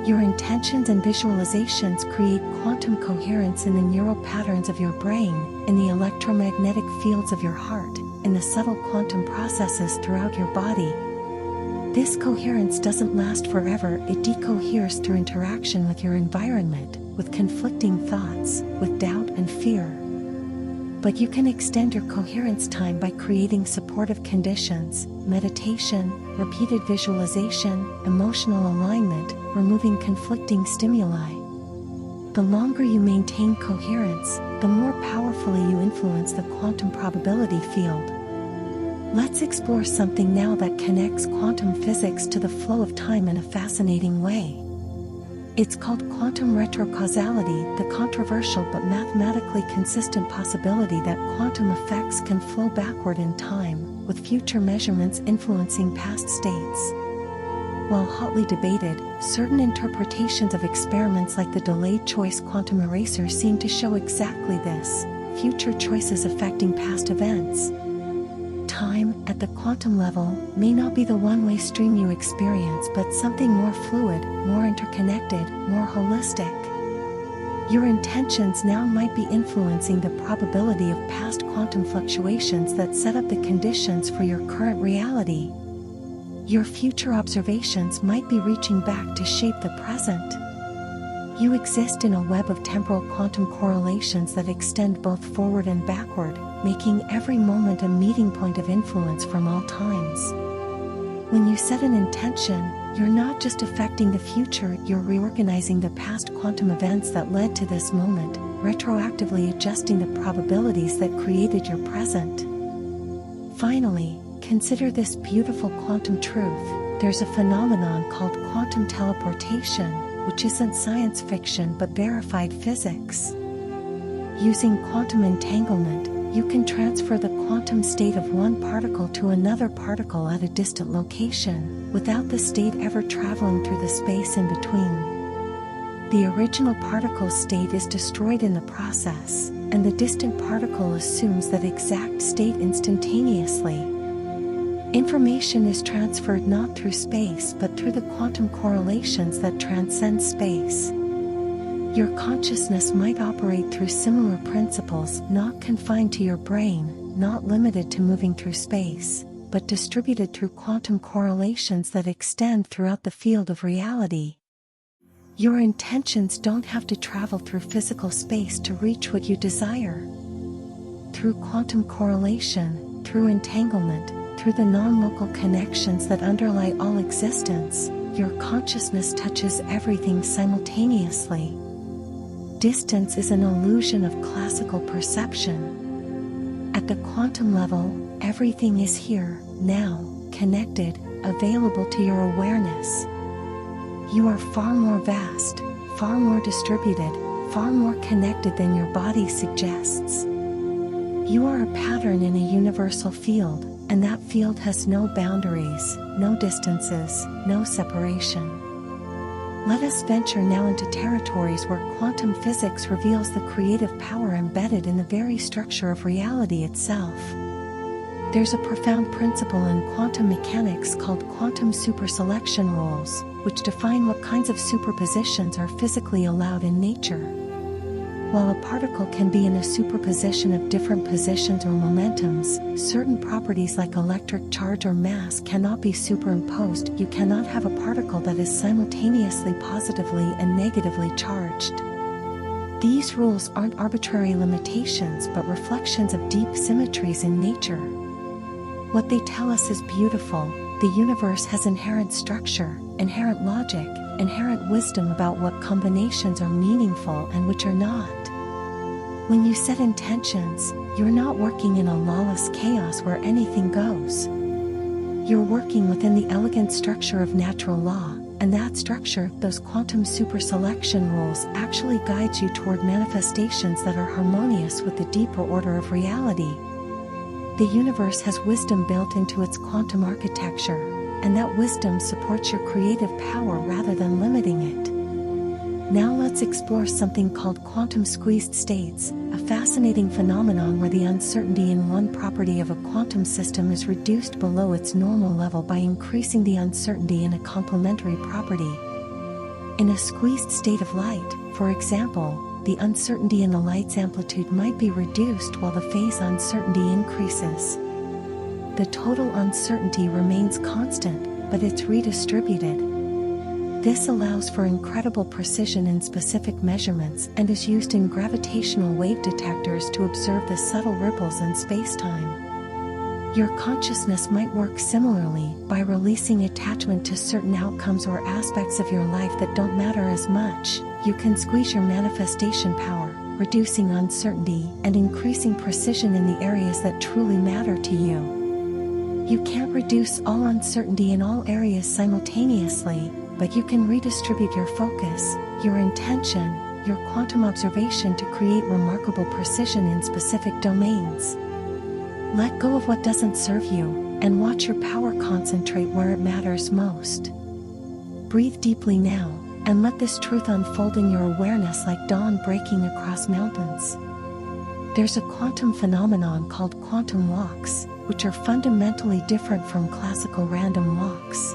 Your intentions and visualizations create quantum coherence in the neural patterns of your brain, in the electromagnetic fields of your heart, in the subtle quantum processes throughout your body. This coherence doesn't last forever, it decoheres through interaction with your environment, with conflicting thoughts, with doubt and fear. But you can extend your coherence time by creating supportive conditions, meditation, repeated visualization, emotional alignment, removing conflicting stimuli. The longer you maintain coherence, the more powerfully you influence the quantum probability field. Let's explore something now that connects quantum physics to the flow of time in a fascinating way. It's called quantum retrocausality, the controversial but mathematically consistent possibility that quantum effects can flow backward in time, with future measurements influencing past states. While hotly debated, certain interpretations of experiments like the delayed choice quantum eraser seem to show exactly this: future choices affecting past events. Time, at the quantum level, may not be the one-way stream you experience, but something more fluid, more interconnected, more holistic. Your intentions now might be influencing the probability of past quantum fluctuations that set up the conditions for your current reality. Your future observations might be reaching back to shape the present. You exist in a web of temporal quantum correlations that extend both forward and backward, making every moment a meeting point of influence from all times. When you set an intention, you're not just affecting the future, you're reorganizing the past quantum events that led to this moment, retroactively adjusting the probabilities that created your present. Finally, consider this beautiful quantum truth: there's a phenomenon called quantum teleportation, which isn't science fiction but verified physics. Using quantum entanglement, you can transfer the quantum state of one particle to another particle at a distant location, without the state ever traveling through the space in between. The original particle's state is destroyed in the process, and the distant particle assumes that exact state instantaneously. Information is transferred not through space but through the quantum correlations that transcend space. Your consciousness might operate through similar principles, not confined to your brain, not limited to moving through space. but distributed through quantum correlations that extend throughout the field of reality. Your intentions don't have to travel through physical space to reach what you desire. Through quantum correlation, through entanglement, through the non-local connections that underlie all existence, your consciousness touches everything simultaneously. Distance is an illusion of classical perception. At the quantum level, everything is here, now, connected, available to your awareness. You are far more vast, far more distributed, far more connected than your body suggests. You are a pattern in a universal field, and that field has no boundaries, no distances, no separation. Let us venture now into territories where quantum physics reveals the creative power embedded in the very structure of reality itself. There's a profound principle in quantum mechanics called quantum superselection rules, which define what kinds of superpositions are physically allowed in nature. While a particle can be in a superposition of different positions or momentums, certain properties like electric charge or mass cannot be superimposed. You cannot have a particle that is simultaneously positively and negatively charged. These rules aren't arbitrary limitations but reflections of deep symmetries in nature. What they tell us is beautiful. The universe has inherent structure, inherent logic, inherent wisdom about what combinations are meaningful and which are not. When you set intentions, you're not working in a lawless chaos where anything goes. You're working within the elegant structure of natural law, and that structure, those quantum superselection rules, actually guides you toward manifestations that are harmonious with the deeper order of reality. The universe has wisdom built into its quantum architecture, and that wisdom supports your creative power rather than limiting it. Now let's explore something called quantum squeezed states, a fascinating phenomenon where the uncertainty in one property of a quantum system is reduced below its normal level by increasing the uncertainty in a complementary property. In a squeezed state of light, for example, the uncertainty in the light's amplitude might be reduced while the phase uncertainty increases. The total uncertainty remains constant, but it's redistributed. This allows for incredible precision in specific measurements and is used in gravitational wave detectors to observe the subtle ripples in spacetime. Your consciousness might work similarly by releasing attachment to certain outcomes or aspects of your life that don't matter as much. You can squeeze your manifestation power, reducing uncertainty and increasing precision in the areas that truly matter to you. You can't reduce all uncertainty in all areas simultaneously, but you can redistribute your focus, your intention, your quantum observation to create remarkable precision in specific domains. Let go of what doesn't serve you, and watch your power concentrate where it matters most. Breathe deeply now, and let this truth unfold in your awareness like dawn breaking across mountains. There's a quantum phenomenon called quantum walks, which are fundamentally different from classical random walks.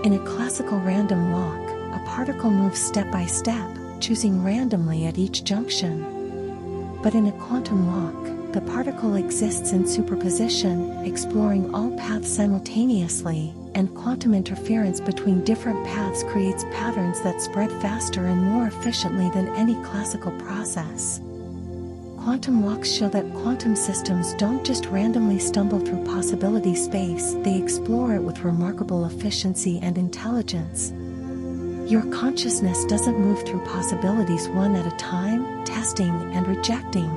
In a classical random walk, a particle moves step by step, choosing randomly at each junction. But in a quantum walk, the particle exists in superposition, exploring all paths simultaneously, and quantum interference between different paths creates patterns that spread faster and more efficiently than any classical process. Quantum walks show that quantum systems don't just randomly stumble through possibility space, they explore it with remarkable efficiency and intelligence. Your consciousness doesn't move through possibilities one at a time, testing and rejecting.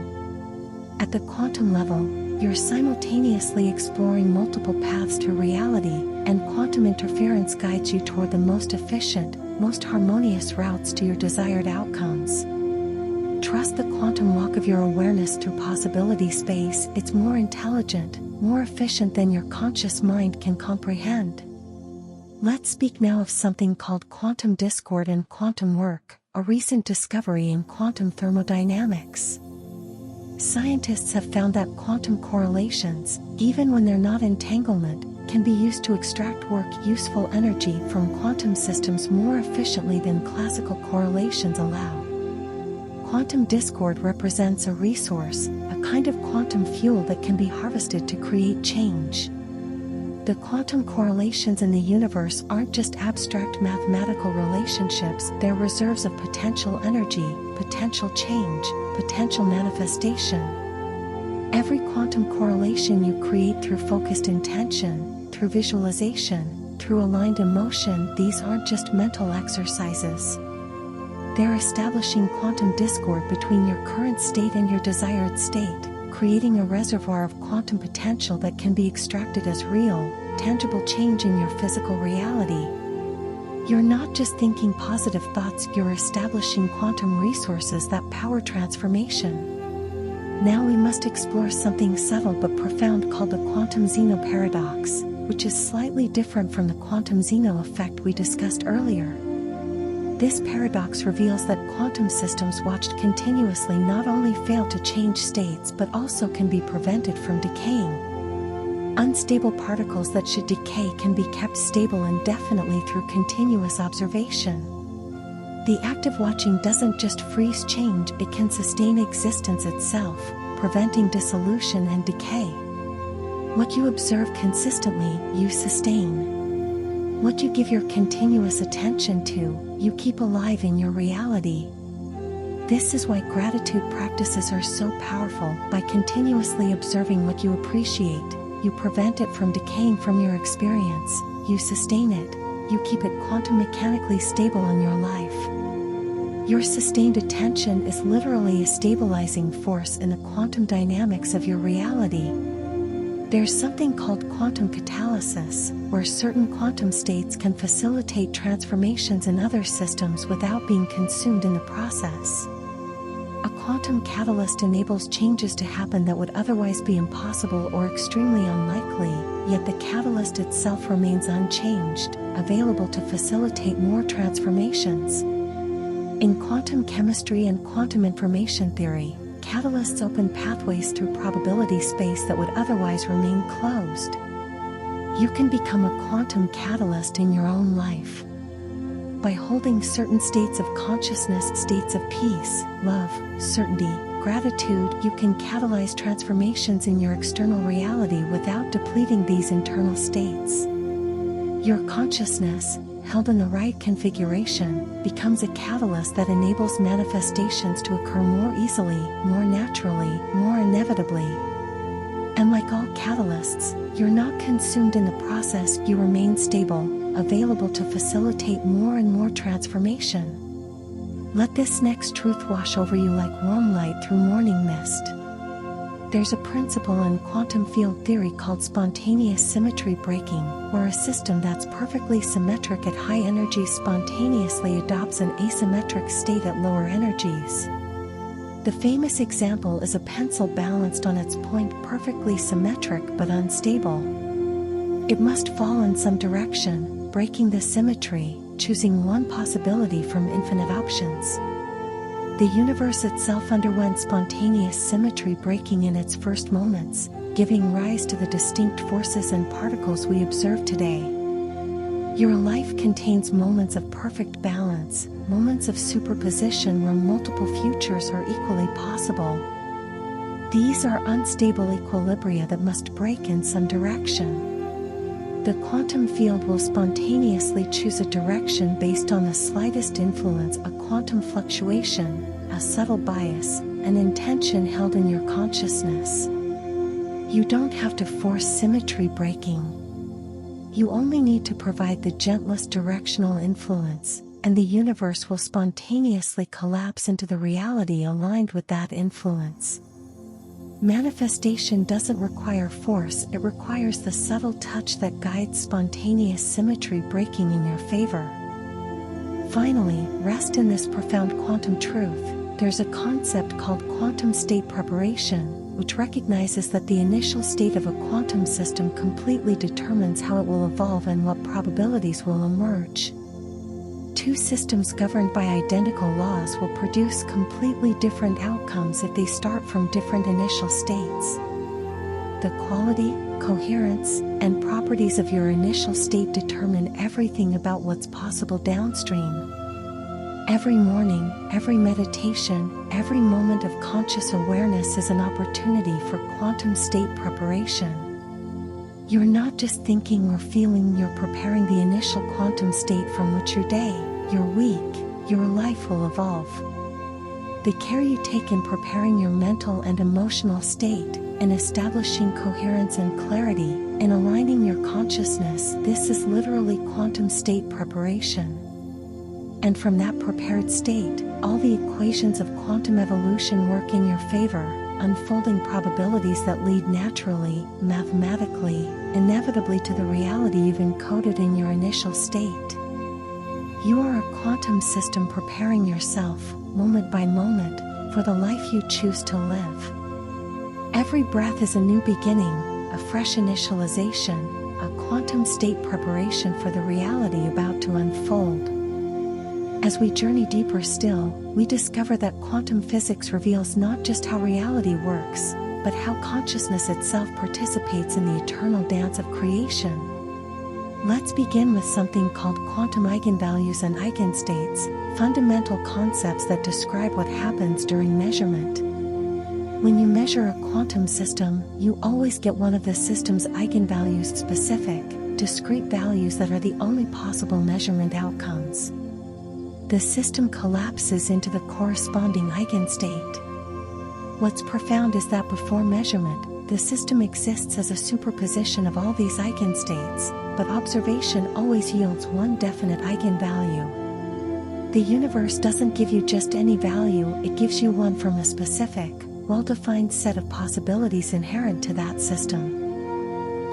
At the quantum level, you're simultaneously exploring multiple paths to reality, and quantum interference guides you toward the most efficient, most harmonious routes to your desired outcomes. Trust the quantum walk of your awareness through possibility space. It's more intelligent, more efficient than your conscious mind can comprehend. Let's speak now of something called quantum discord and quantum work, a recent discovery in quantum thermodynamics. Scientists have found that quantum correlations, even when they're not entanglement, can be used to extract work useful energy from quantum systems more efficiently than classical correlations allow. Quantum discord represents a resource, a kind of quantum fuel that can be harvested to create change. The quantum correlations in the universe aren't just abstract mathematical relationships, they're reserves of potential energy, potential change, potential manifestation. Every quantum correlation you create through focused intention, through visualization, through aligned emotion, these aren't just mental exercises. They're establishing quantum discord between your current state and your desired state, creating a reservoir of quantum potential that can be extracted as real, tangible change in your physical reality. You're not just thinking positive thoughts, you're establishing quantum resources that power transformation. Now we must explore something subtle but profound called the quantum Zeno paradox, which is slightly different from the quantum Zeno effect we discussed earlier. This paradox reveals that quantum systems watched continuously not only fail to change states but also can be prevented from decaying. Unstable particles that should decay can be kept stable indefinitely through continuous observation. The act of watching doesn't just freeze change, it can sustain existence itself, preventing dissolution and decay. What you observe consistently, you sustain. What you give your continuous attention to, you keep alive in your reality. This is why gratitude practices are so powerful. By continuously observing what you appreciate, you prevent it from decaying from your experience, you sustain it, you keep it quantum mechanically stable in your life. Your sustained attention is literally a stabilizing force in the quantum dynamics of your reality. There's something called quantum catalysis, where certain quantum states can facilitate transformations in other systems without being consumed in the process. A quantum catalyst enables changes to happen that would otherwise be impossible or extremely unlikely, yet the catalyst itself remains unchanged, available to facilitate more transformations. In quantum chemistry and quantum information theory, catalysts open pathways through probability space that would otherwise remain closed. You can become a quantum catalyst in your own life. By holding certain states of consciousness, states of peace, love, certainty, gratitude, you can catalyze transformations in your external reality without depleting these internal states. Your consciousness, held in the right configuration, becomes a catalyst that enables manifestations to occur more easily, more naturally, more inevitably. And like all catalysts, you're not consumed in the process, you remain stable, available to facilitate more and more transformation. Let this next truth wash over you like warm light through morning mist. There's a principle in quantum field theory called spontaneous symmetry breaking, where a system that's perfectly symmetric at high energies spontaneously adopts an asymmetric state at lower energies. The famous example is a pencil balanced on its point, perfectly symmetric but unstable. It must fall in some direction, breaking the symmetry, choosing one possibility from infinite options. The universe itself underwent spontaneous symmetry breaking in its first moments, giving rise to the distinct forces and particles we observe today. Your life contains moments of perfect balance, moments of superposition where multiple futures are equally possible. These are unstable equilibria that must break in some direction. The quantum field will spontaneously choose a direction based on the slightest influence, a quantum fluctuation, a subtle bias, an intention held in your consciousness. You don't have to force symmetry breaking. You only need to provide the gentlest directional influence, and the universe will spontaneously collapse into the reality aligned with that influence. Manifestation doesn't require force, it requires the subtle touch that guides spontaneous symmetry breaking in your favor. Finally, rest in this profound quantum truth. There's a concept called quantum state preparation, which recognizes that the initial state of a quantum system completely determines how it will evolve and what probabilities will emerge. Two systems governed by identical laws will produce completely different outcomes if they start from different initial states. The quality, coherence, and properties of your initial state determine everything about what's possible downstream. Every morning, every meditation, every moment of conscious awareness is an opportunity for quantum state preparation. You're not just thinking or feeling, you're preparing the initial quantum state from which your day, your week, your life will evolve. The care you take in preparing your mental and emotional state, in establishing coherence and clarity, in aligning your consciousness, this is literally quantum state preparation. And from that prepared state, all the equations of quantum evolution work in your favor, unfolding probabilities that lead naturally, mathematically, inevitably to the reality you've encoded in your initial state. You are a quantum system preparing yourself, moment by moment, for the life you choose to live. Every breath is a new beginning, a fresh initialization, a quantum state preparation for the reality about to unfold. As we journey deeper still, we discover that quantum physics reveals not just how reality works, but how consciousness itself participates in the eternal dance of creation. Let's begin with something called quantum eigenvalues and eigenstates, fundamental concepts that describe what happens during measurement. When you measure a quantum system, you always get one of the system's eigenvalues, specific, discrete values that are the only possible measurement outcomes. The system collapses into the corresponding eigenstate. What's profound is that before measurement, the system exists as a superposition of all these eigenstates, but observation always yields one definite eigenvalue. The universe doesn't give you just any value, it gives you one from a specific, well-defined set of possibilities inherent to that system.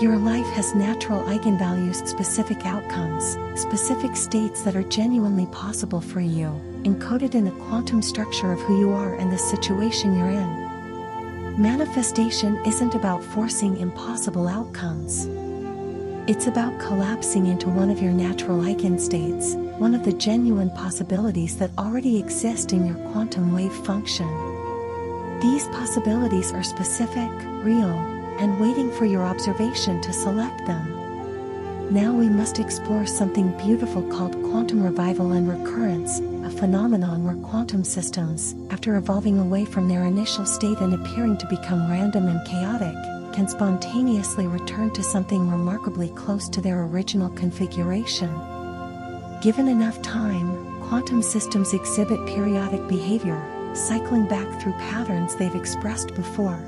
Your life has natural eigenvalues, specific outcomes, specific states that are genuinely possible for you, encoded in the quantum structure of who you are and the situation you're in. Manifestation isn't about forcing impossible outcomes. It's about collapsing into one of your natural eigenstates, one of the genuine possibilities that already exist in your quantum wave function. These possibilities are specific, real, and waiting for your observation to select them. Now we must explore something beautiful called quantum revival and recurrence, a phenomenon where quantum systems, after evolving away from their initial state and appearing to become random and chaotic, can spontaneously return to something remarkably close to their original configuration. Given enough time, quantum systems exhibit periodic behavior, cycling back through patterns they've expressed before.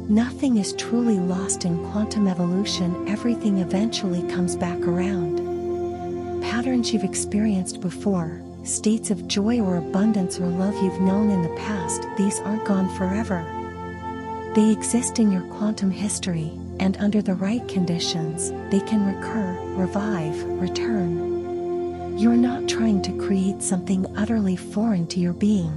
Nothing is truly lost in quantum evolution, everything eventually comes back around. Patterns you've experienced before, states of joy or abundance or love you've known in the past, these aren't gone forever. They exist in your quantum history, and under the right conditions, they can recur, revive, return. You're not trying to create something utterly foreign to your being.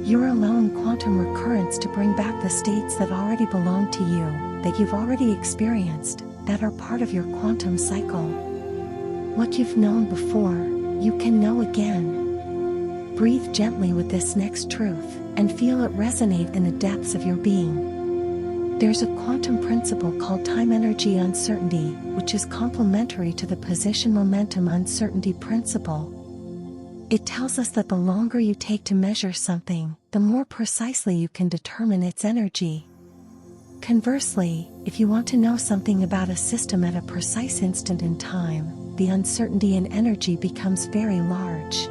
You're allowing quantum recurrence to bring back the states that already belong to you, that you've already experienced, that are part of your quantum cycle. What you've known before, you can know again. Breathe gently with this next truth, and feel it resonate in the depths of your being. There's a quantum principle called time-energy uncertainty, which is complementary to the position-momentum uncertainty principle. It tells us that the longer you take to measure something, the more precisely you can determine its energy. Conversely, if you want to know something about a system at a precise instant in time, the uncertainty in energy becomes very large.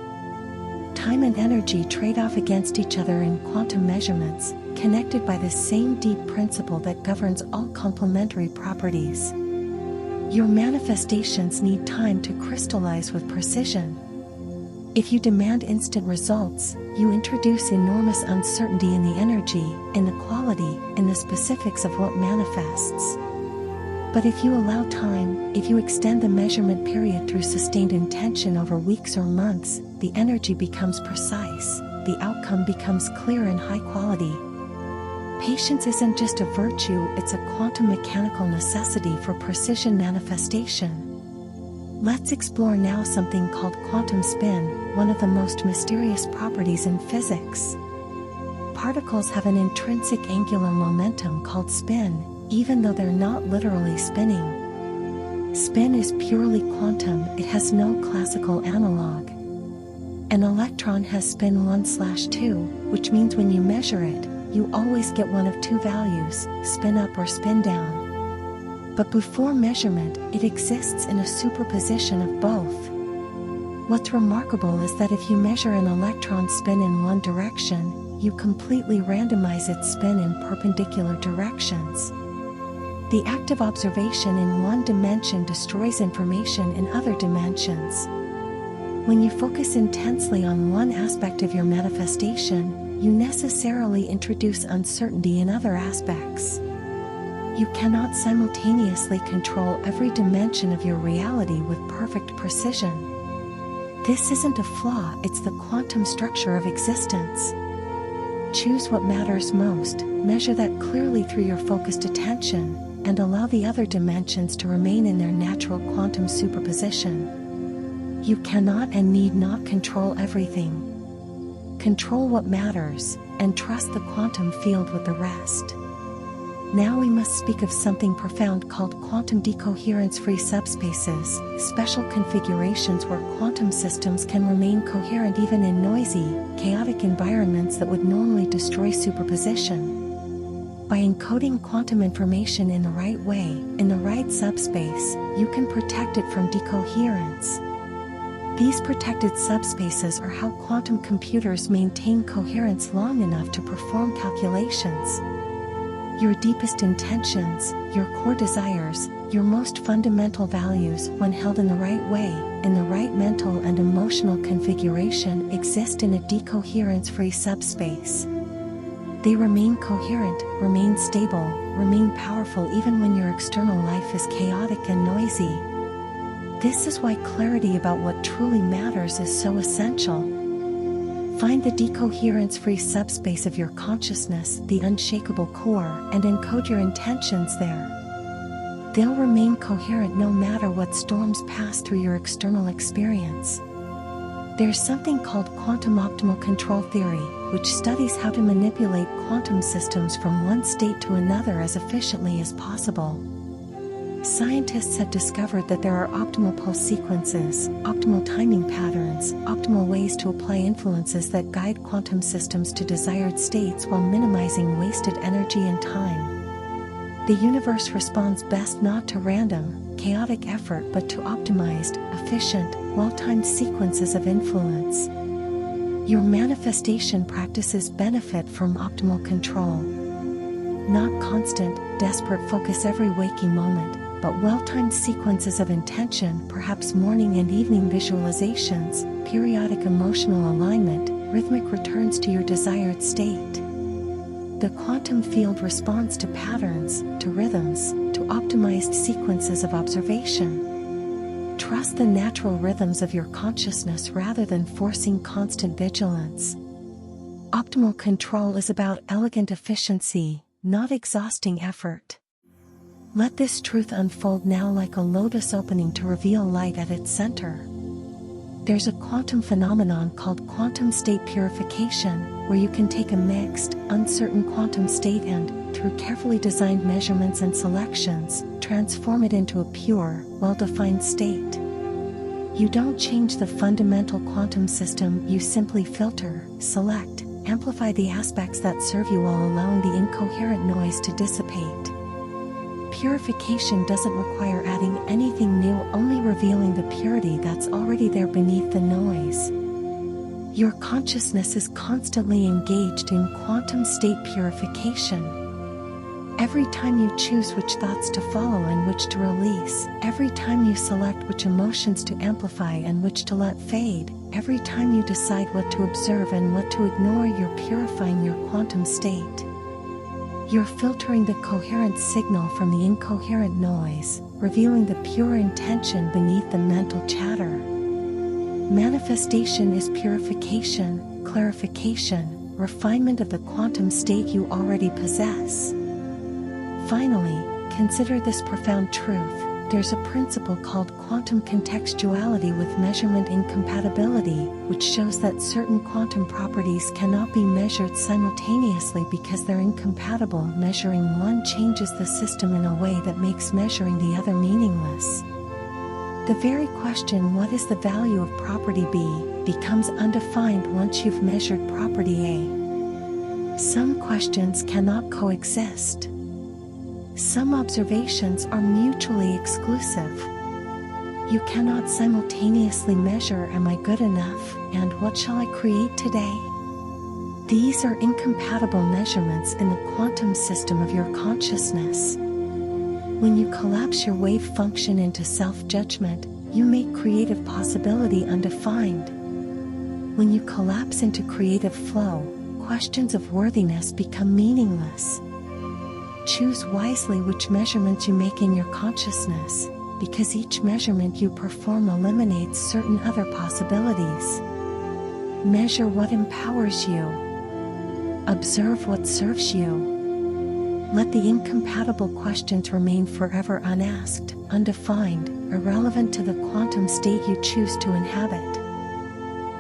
Time and energy trade off against each other in quantum measurements, connected by the same deep principle that governs all complementary properties. Your manifestations need time to crystallize with precision. If you demand instant results, you introduce enormous uncertainty in the energy, in the quality, in the specifics of what manifests. But if you allow time, if you extend the measurement period through sustained intention over weeks or months, the energy becomes precise, the outcome becomes clear and high quality. Patience isn't just a virtue, it's a quantum mechanical necessity for precision manifestation. Let's explore now something called quantum spin, one of the most mysterious properties in physics. Particles have an intrinsic angular momentum called spin, even though they're not literally spinning. Spin is purely quantum, it has no classical analog. An electron has spin 1/2, which means when you measure it, you always get one of two values, spin up or spin down. But before measurement, it exists in a superposition of both. What's remarkable is that if you measure an electron spin in one direction, you completely randomize its spin in perpendicular directions. The act of observation in one dimension destroys information in other dimensions. When you focus intensely on one aspect of your manifestation, you necessarily introduce uncertainty in other aspects. You cannot simultaneously control every dimension of your reality with perfect precision. This isn't a flaw, it's the quantum structure of existence. Choose what matters most, measure that clearly through your focused attention, and allow the other dimensions to remain in their natural quantum superposition. You cannot and need not control everything. Control what matters, and trust the quantum field with the rest. Now we must speak of something profound called quantum decoherence-free subspaces, special configurations where quantum systems can remain coherent even in noisy, chaotic environments that would normally destroy superposition. By encoding quantum information in the right way, in the right subspace, you can protect it from decoherence. These protected subspaces are how quantum computers maintain coherence long enough to perform calculations. Your deepest intentions, your core desires, your most fundamental values, when held in the right way, in the right mental and emotional configuration, exist in a decoherence-free subspace. They remain coherent, remain stable, remain powerful even when your external life is chaotic and noisy. This is why clarity about what truly matters is so essential. Find the decoherence-free subspace of your consciousness, the unshakable core, and encode your intentions there. They'll remain coherent no matter what storms pass through your external experience. There's something called quantum optimal control theory, which studies how to manipulate quantum systems from one state to another as efficiently as possible. Scientists have discovered that there are optimal pulse sequences, optimal timing patterns, optimal ways to apply influences that guide quantum systems to desired states while minimizing wasted energy and time. The universe responds best not to random, chaotic effort but to optimized, efficient, well-timed sequences of influence. Your manifestation practices benefit from optimal control. Not constant, desperate focus every waking moment, but well-timed sequences of intention, perhaps morning and evening visualizations, periodic emotional alignment, rhythmic returns to your desired state. The quantum field responds to patterns, to rhythms, to optimized sequences of observation. Trust the natural rhythms of your consciousness rather than forcing constant vigilance. Optimal control is about elegant efficiency, not exhausting effort. Let this truth unfold now like a lotus opening to reveal light at its center. There's a quantum phenomenon called quantum state purification, where you can take a mixed, uncertain quantum state and, through carefully designed measurements and selections, transform it into a pure, well-defined state. You don't change the fundamental quantum system, you simply filter, select, amplify the aspects that serve you while allowing the incoherent noise to dissipate. Purification doesn't require adding anything new, only revealing the purity that's already there beneath the noise. Your consciousness is constantly engaged in quantum state purification. Every time you choose which thoughts to follow and which to release, every time you select which emotions to amplify and which to let fade, every time you decide what to observe and what to ignore, you're purifying your quantum state. You're filtering the coherent signal from the incoherent noise, revealing the pure intention beneath the mental chatter. Manifestation is purification, clarification, refinement of the quantum state you already possess. Finally, consider this profound truth. There's a principle called quantum contextuality with measurement incompatibility, which shows that certain quantum properties cannot be measured simultaneously because they're incompatible. Measuring one changes the system in a way that makes measuring the other meaningless. The very question, what is the value of property B, becomes undefined once you've measured property A. Some questions cannot coexist. Some observations are mutually exclusive. You cannot simultaneously measure "Am I good enough?" and "What shall I create today?" These are incompatible measurements in the quantum system of your consciousness. When you collapse your wave function into self-judgment, you make creative possibility undefined. When you collapse into creative flow, questions of worthiness become meaningless. Choose wisely which measurements you make in your consciousness, because each measurement you perform eliminates certain other possibilities. Measure what empowers you. Observe what serves you. Let the incompatible questions remain forever unasked, undefined, irrelevant to the quantum state you choose to inhabit.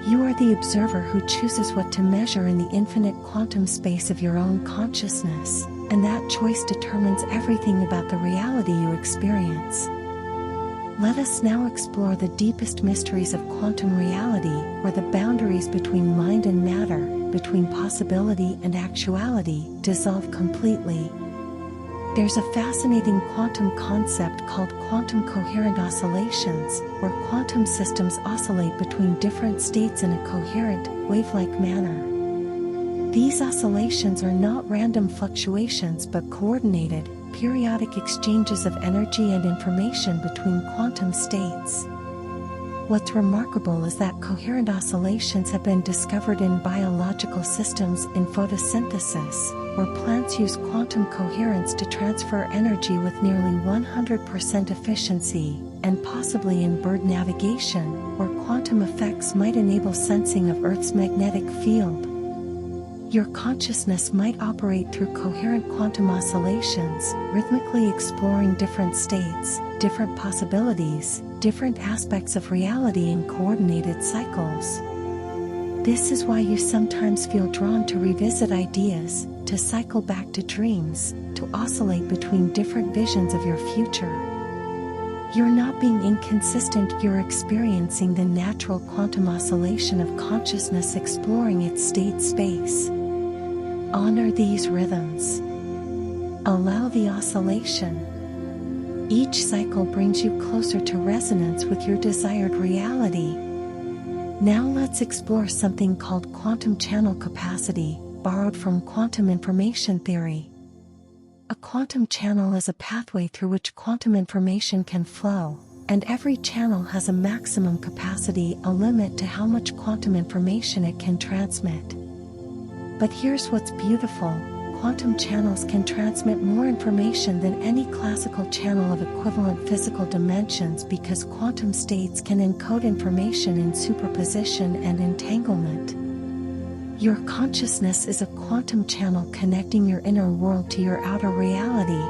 You are the observer who chooses what to measure in the infinite quantum space of your own consciousness, and that choice determines everything about the reality you experience. Let us now explore the deepest mysteries of quantum reality, where the boundaries between mind and matter, between possibility and actuality, dissolve completely. There's a fascinating quantum concept called quantum coherent oscillations, where quantum systems oscillate between different states in a coherent, wave-like manner. These oscillations are not random fluctuations but coordinated, periodic exchanges of energy and information between quantum states. What's remarkable is that coherent oscillations have been discovered in biological systems in photosynthesis, where plants use quantum coherence to transfer energy with nearly 100% efficiency, and possibly in bird navigation, where quantum effects might enable sensing of Earth's magnetic field. Your consciousness might operate through coherent quantum oscillations, rhythmically exploring different states, different possibilities, different aspects of reality in coordinated cycles. This is why you sometimes feel drawn to revisit ideas, to cycle back to dreams, to oscillate between different visions of your future. You're not being inconsistent, you're experiencing the natural quantum oscillation of consciousness exploring its state space. Honor these rhythms. Allow the oscillation. Each cycle brings you closer to resonance with your desired reality. Now let's explore something called quantum channel capacity, borrowed from quantum information theory. A quantum channel is a pathway through which quantum information can flow, and every channel has a maximum capacity, a limit to how much quantum information it can transmit. But here's what's beautiful: quantum channels can transmit more information than any classical channel of equivalent physical dimensions, because quantum states can encode information in superposition and entanglement. Your consciousness is a quantum channel connecting your inner world to your outer reality.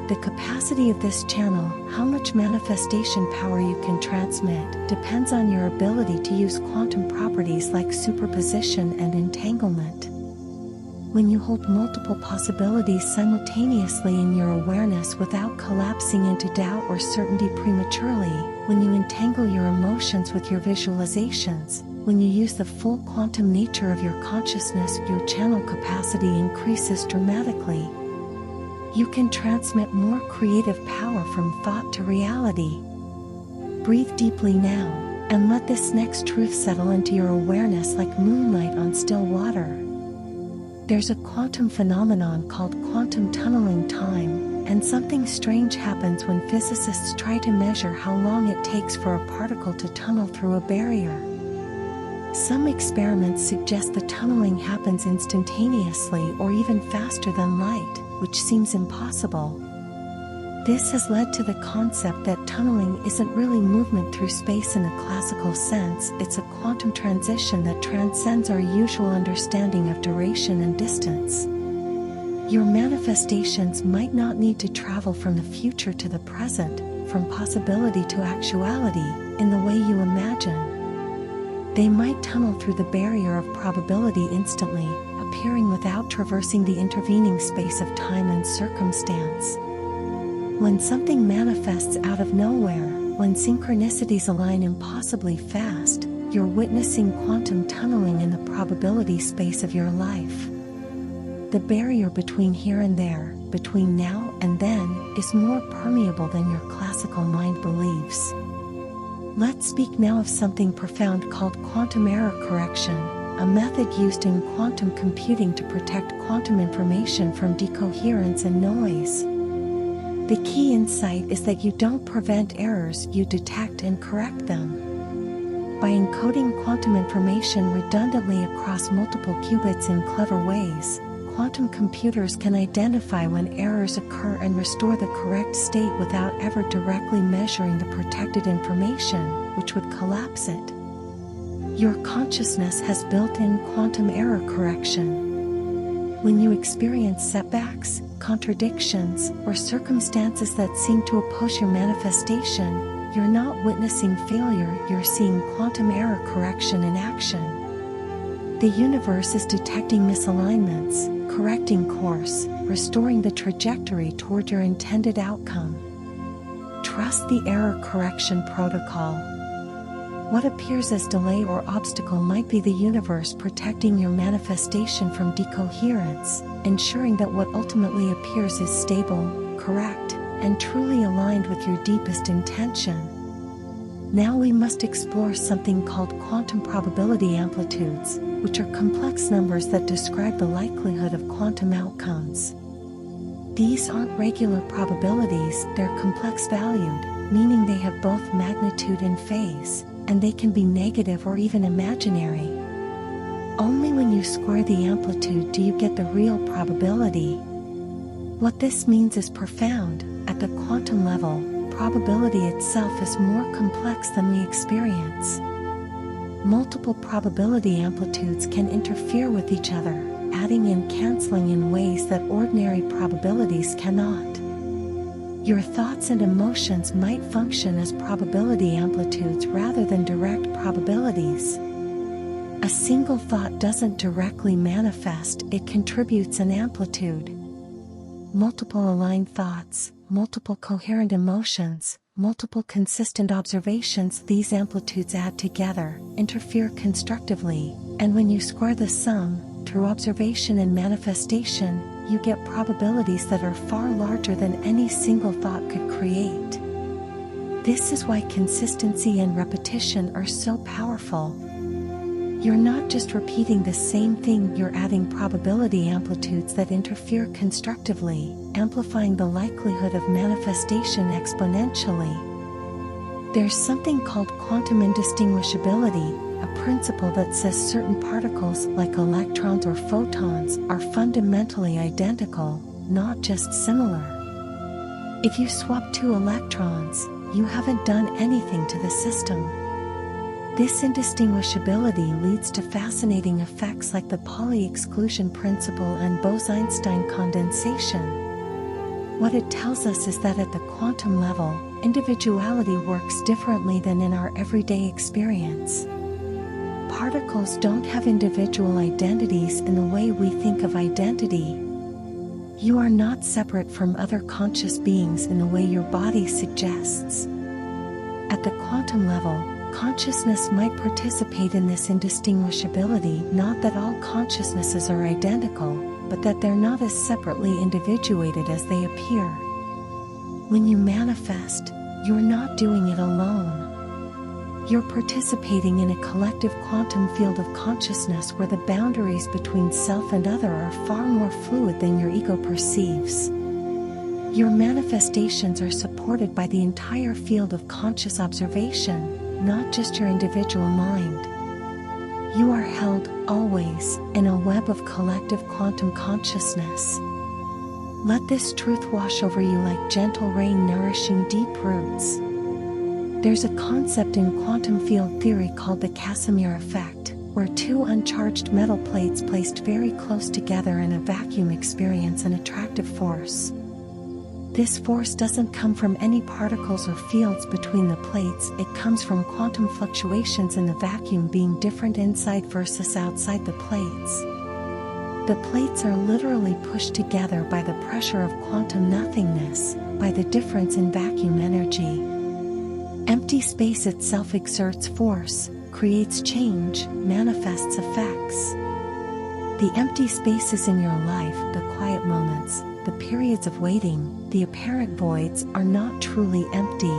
The capacity of this channel, how much manifestation power you can transmit, depends on your ability to use quantum properties like superposition and entanglement. When you hold multiple possibilities simultaneously in your awareness without collapsing into doubt or certainty prematurely, when you entangle your emotions with your visualizations, when you use the full quantum nature of your consciousness, your channel capacity increases dramatically. You can transmit more creative power from thought to reality. Breathe deeply now, and let this next truth settle into your awareness like moonlight on still water. There's a quantum phenomenon called quantum tunneling time, and something strange happens when physicists try to measure how long it takes for a particle to tunnel through a barrier. Some experiments suggest the tunneling happens instantaneously or even faster than light, which seems impossible. This has led to the concept that tunneling isn't really movement through space in a classical sense, it's a quantum transition that transcends our usual understanding of duration and distance. Your manifestations might not need to travel from the future to the present, from possibility to actuality, in the way you imagine. They might tunnel through the barrier of probability instantly, appearing without traversing the intervening space of time and circumstance. When something manifests out of nowhere, when synchronicities align impossibly fast, you're witnessing quantum tunneling in the probability space of your life. The barrier between here and there, between now and then, is more permeable than your classical mind believes. Let's speak now of something profound called quantum error correction, a method used in quantum computing to protect quantum information from decoherence and noise. The key insight is that you don't prevent errors, you detect and correct them. By encoding quantum information redundantly across multiple qubits in clever ways, quantum computers can identify when errors occur and restore the correct state without ever directly measuring the protected information, which would collapse it. Your consciousness has built-in quantum error correction. When you experience setbacks, contradictions, or circumstances that seem to oppose your manifestation, you're not witnessing failure, you're seeing quantum error correction in action. The universe is detecting misalignments, correcting course, restoring the trajectory toward your intended outcome. Trust the error correction protocol. What appears as delay or obstacle might be the universe protecting your manifestation from decoherence, ensuring that what ultimately appears is stable, correct, and truly aligned with your deepest intention. Now we must explore something called quantum probability amplitudes, which are complex numbers that describe the likelihood of quantum outcomes. These aren't regular probabilities, they're complex valued, meaning they have both magnitude and phase, and they can be negative or even imaginary. Only when you square the amplitude do you get the real probability. What this means is profound. At the quantum level, probability itself is more complex than we experience. Multiple probability amplitudes can interfere with each other, adding and canceling in ways that ordinary probabilities cannot. Your thoughts and emotions might function as probability amplitudes rather than direct probabilities. A single thought doesn't directly manifest, it contributes an amplitude. Multiple aligned thoughts, multiple coherent emotions, multiple consistent observations, these amplitudes add together, interfere constructively, and when you square the sum, through observation and manifestation, you get probabilities that are far larger than any single thought could create. This is why consistency and repetition are so powerful. You're not just repeating the same thing, you're adding probability amplitudes that interfere constructively, amplifying the likelihood of manifestation exponentially. There's something called quantum indistinguishability, a principle that says certain particles, like electrons or photons, are fundamentally identical, not just similar. If you swap two electrons, you haven't done anything to the system. This indistinguishability leads to fascinating effects like the Pauli exclusion principle and Bose-Einstein condensation. What it tells us is that at the quantum level, individuality works differently than in our everyday experience. Particles don't have individual identities in the way we think of identity. You are not separate from other conscious beings in the way your body suggests. At the quantum level, consciousness might participate in this indistinguishability, not that all consciousnesses are identical, but that they're not as separately individuated as they appear. When you manifest, you're not doing it alone. You're participating in a collective quantum field of consciousness where the boundaries between self and other are far more fluid than your ego perceives. Your manifestations are supported by the entire field of conscious observation, not just your individual mind. You are held, always, in a web of collective quantum consciousness. Let this truth wash over you like gentle rain nourishing deep roots. There's a concept in quantum field theory called the Casimir effect, where two uncharged metal plates placed very close together in a vacuum experience an attractive force. This force doesn't come from any particles or fields between the plates, it comes from quantum fluctuations in the vacuum being different inside versus outside the plates. The plates are literally pushed together by the pressure of quantum nothingness, by the difference in vacuum energy. Empty space itself exerts force, creates change, manifests effects. The empty spaces in your life, the quiet moments, the periods of waiting, the apparent voids are not truly empty.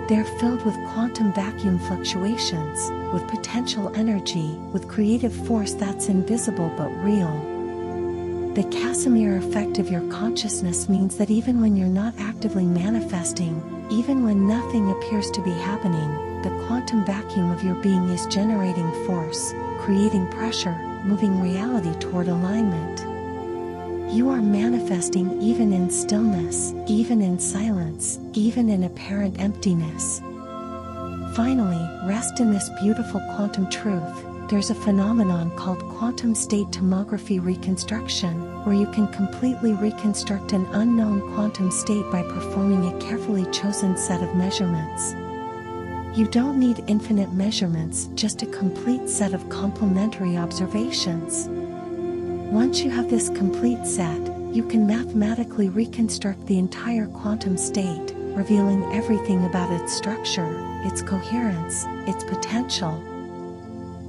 They're filled with quantum vacuum fluctuations, with potential energy, with creative force that's invisible but real. The Casimir effect of your consciousness means that even when you're not actively manifesting, even when nothing appears to be happening, the quantum vacuum of your being is generating force, creating pressure, moving reality toward alignment. You are manifesting even in stillness, even in silence, even in apparent emptiness. Finally, rest in this beautiful quantum truth. There's a phenomenon called quantum state tomography reconstruction, where you can completely reconstruct an unknown quantum state by performing a carefully chosen set of measurements. You don't need infinite measurements, just a complete set of complementary observations. Once you have this complete set, you can mathematically reconstruct the entire quantum state, revealing everything about its structure, its coherence, its potential.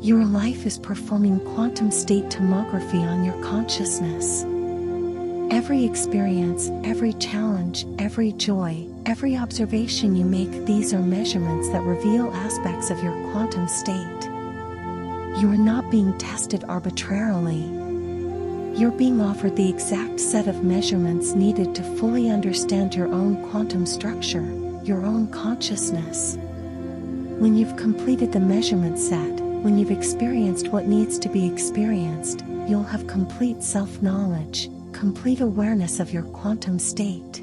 Your life is performing quantum state tomography on your consciousness. Every experience, every challenge, every joy, every observation you make, these are measurements that reveal aspects of your quantum state. You are not being tested arbitrarily. You're being offered the exact set of measurements needed to fully understand your own quantum structure, your own consciousness. When you've completed the measurement set, when you've experienced what needs to be experienced, you'll have complete self-knowledge, complete awareness of your quantum state.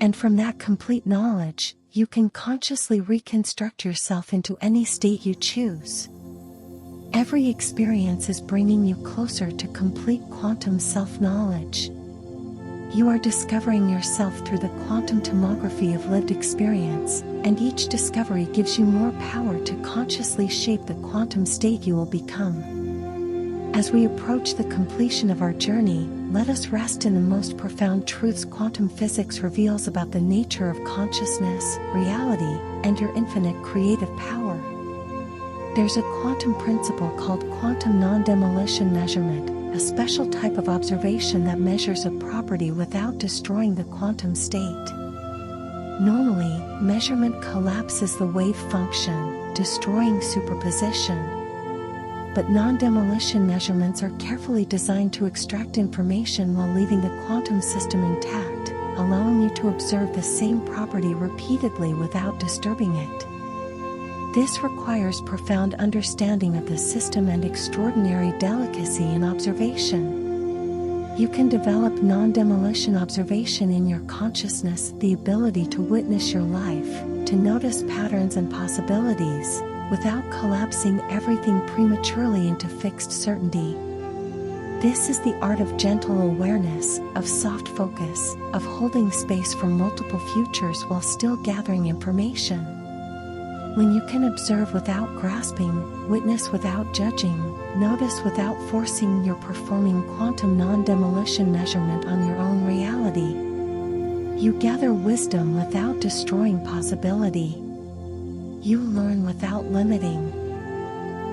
And from that complete knowledge, you can consciously reconstruct yourself into any state you choose. Every experience is bringing you closer to complete quantum self-knowledge. You are discovering yourself through the quantum tomography of lived experience, and each discovery gives you more power to consciously shape the quantum state you will become. As we approach the completion of our journey, let us rest in the most profound truths quantum physics reveals about the nature of consciousness, reality, and your infinite creative power. There's a quantum principle called quantum non-demolition measurement, a special type of observation that measures a property without destroying the quantum state. Normally, measurement collapses the wave function, destroying superposition. But non-demolition measurements are carefully designed to extract information while leaving the quantum system intact, allowing you to observe the same property repeatedly without disturbing it. This requires profound understanding of the system and extraordinary delicacy in observation. You can develop non-demolition observation in your consciousness, the ability to witness your life, to notice patterns and possibilities, without collapsing everything prematurely into fixed certainty. This is the art of gentle awareness, of soft focus, of holding space for multiple futures while still gathering information. When you can observe without grasping, witness without judging, notice without forcing, you're performing quantum non-demolition measurement on your own reality. You gather wisdom without destroying possibility. You learn without limiting.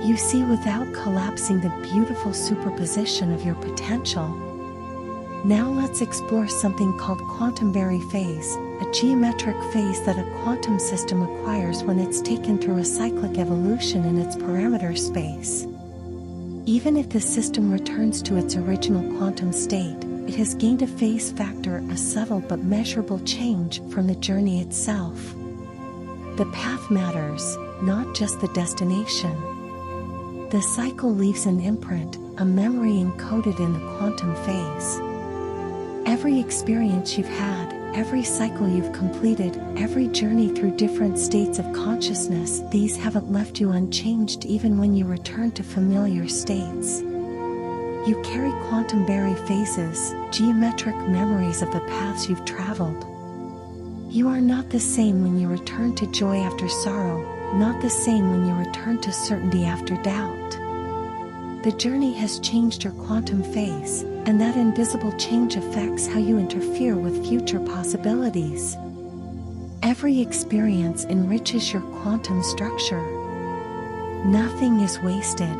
You see without collapsing the beautiful superposition of your potential. Now let's explore something called quantum vary phase, a geometric phase that a quantum system acquires when it's taken through a cyclic evolution in its parameter space. Even if the system returns to its original quantum state, it has gained a phase factor, a subtle but measurable change from the journey itself. The path matters, not just the destination. The cycle leaves an imprint, a memory encoded in the quantum phase. Every experience you've had, every cycle you've completed, every journey through different states of consciousness, these haven't left you unchanged even when you return to familiar states. You carry quantum vary phases, geometric memories of the paths you've traveled. You are not the same when you return to joy after sorrow, not the same when you return to certainty after doubt. The journey has changed your quantum phase, and that invisible change affects how you interfere with future possibilities. Every experience enriches your quantum structure. Nothing is wasted.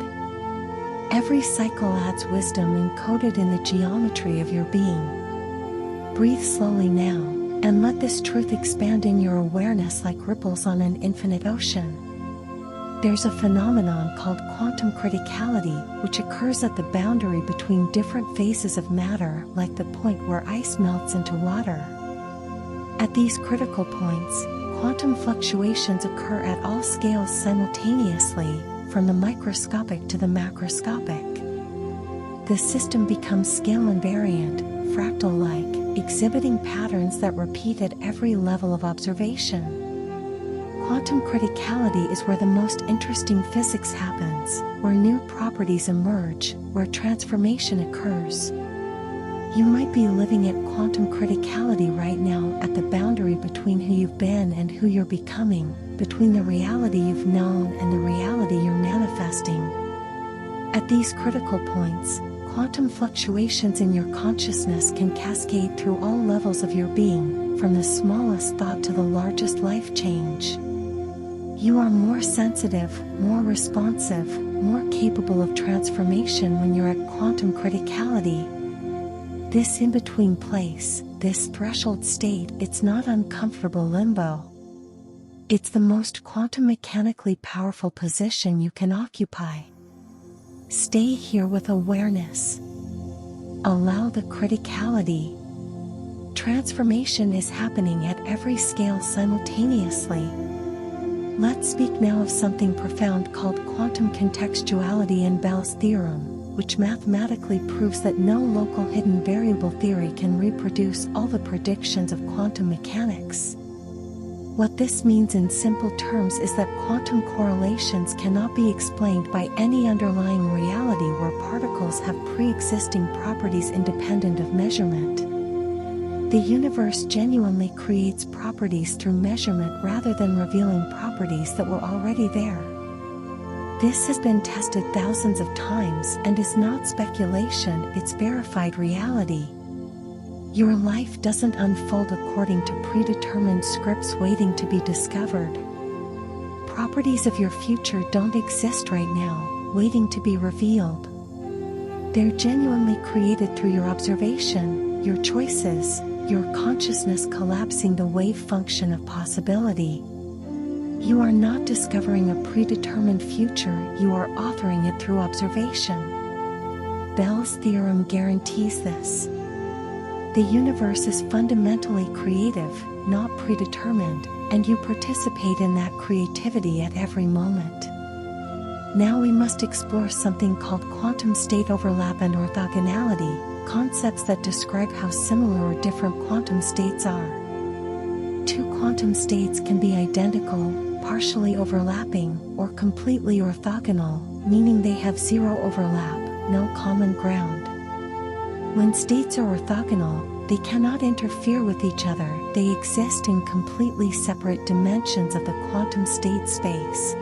Every cycle adds wisdom encoded in the geometry of your being. Breathe slowly now, and let this truth expand in your awareness like ripples on an infinite ocean. There's a phenomenon called quantum criticality, which occurs at the boundary between different phases of matter, like the point where ice melts into water. At these critical points, quantum fluctuations occur at all scales simultaneously, from the microscopic to the macroscopic. The system becomes scale invariant, fractal-like, exhibiting patterns that repeat at every level of observation. Quantum criticality is where the most interesting physics happens, where new properties emerge, where transformation occurs. You might be living at quantum criticality right now, at the boundary between who you've been and who you're becoming, between the reality you've known and the reality you're manifesting. At these critical points, quantum fluctuations in your consciousness can cascade through all levels of your being, from the smallest thought to the largest life change. You are more sensitive, more responsive, more capable of transformation when you're at quantum criticality. This in-between place, this threshold state, it's not uncomfortable limbo. It's the most quantum mechanically powerful position you can occupy. Stay here with awareness. Allow the criticality. Transformation is happening at every scale simultaneously. Let's speak now of something profound called quantum contextuality and Bell's theorem, which mathematically proves that no local hidden variable theory can reproduce all the predictions of quantum mechanics. What this means in simple terms is that quantum correlations cannot be explained by any underlying reality where particles have pre-existing properties independent of measurement. The universe genuinely creates properties through measurement rather than revealing properties that were already there. This has been tested thousands of times and is not speculation, it's verified reality. Your life doesn't unfold according to predetermined scripts waiting to be discovered. Properties of your future don't exist right now, waiting to be revealed. They're genuinely created through your observation, your choices, your consciousness collapsing the wave function of possibility. You are not discovering a predetermined future, you are authoring it through observation. Bell's theorem guarantees this. The universe is fundamentally creative, not predetermined, and you participate in that creativity at every moment. Now we must explore something called quantum state overlap and orthogonality, concepts that describe how similar or different quantum states are. Two quantum states can be identical, partially overlapping, or completely orthogonal, meaning they have zero overlap, no common ground. When states are orthogonal, they cannot interfere with each other, they exist in completely separate dimensions of the quantum state space.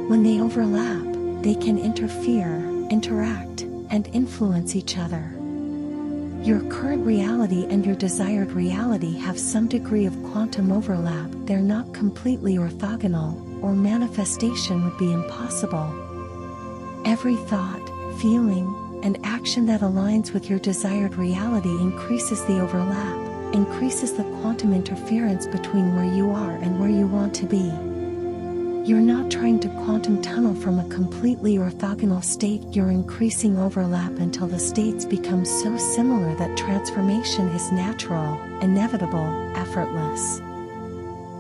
When they overlap, they can interfere, interact, and influence each other. Your current reality and your desired reality have some degree of quantum overlap, they're not completely orthogonal, or manifestation would be impossible. Every thought, feeling, and action that aligns with your desired reality increases the overlap, increases the quantum interference between where you are and where you want to be. You're not trying to quantum tunnel from a completely orthogonal state, you're increasing overlap until the states become so similar that transformation is natural, inevitable, effortless.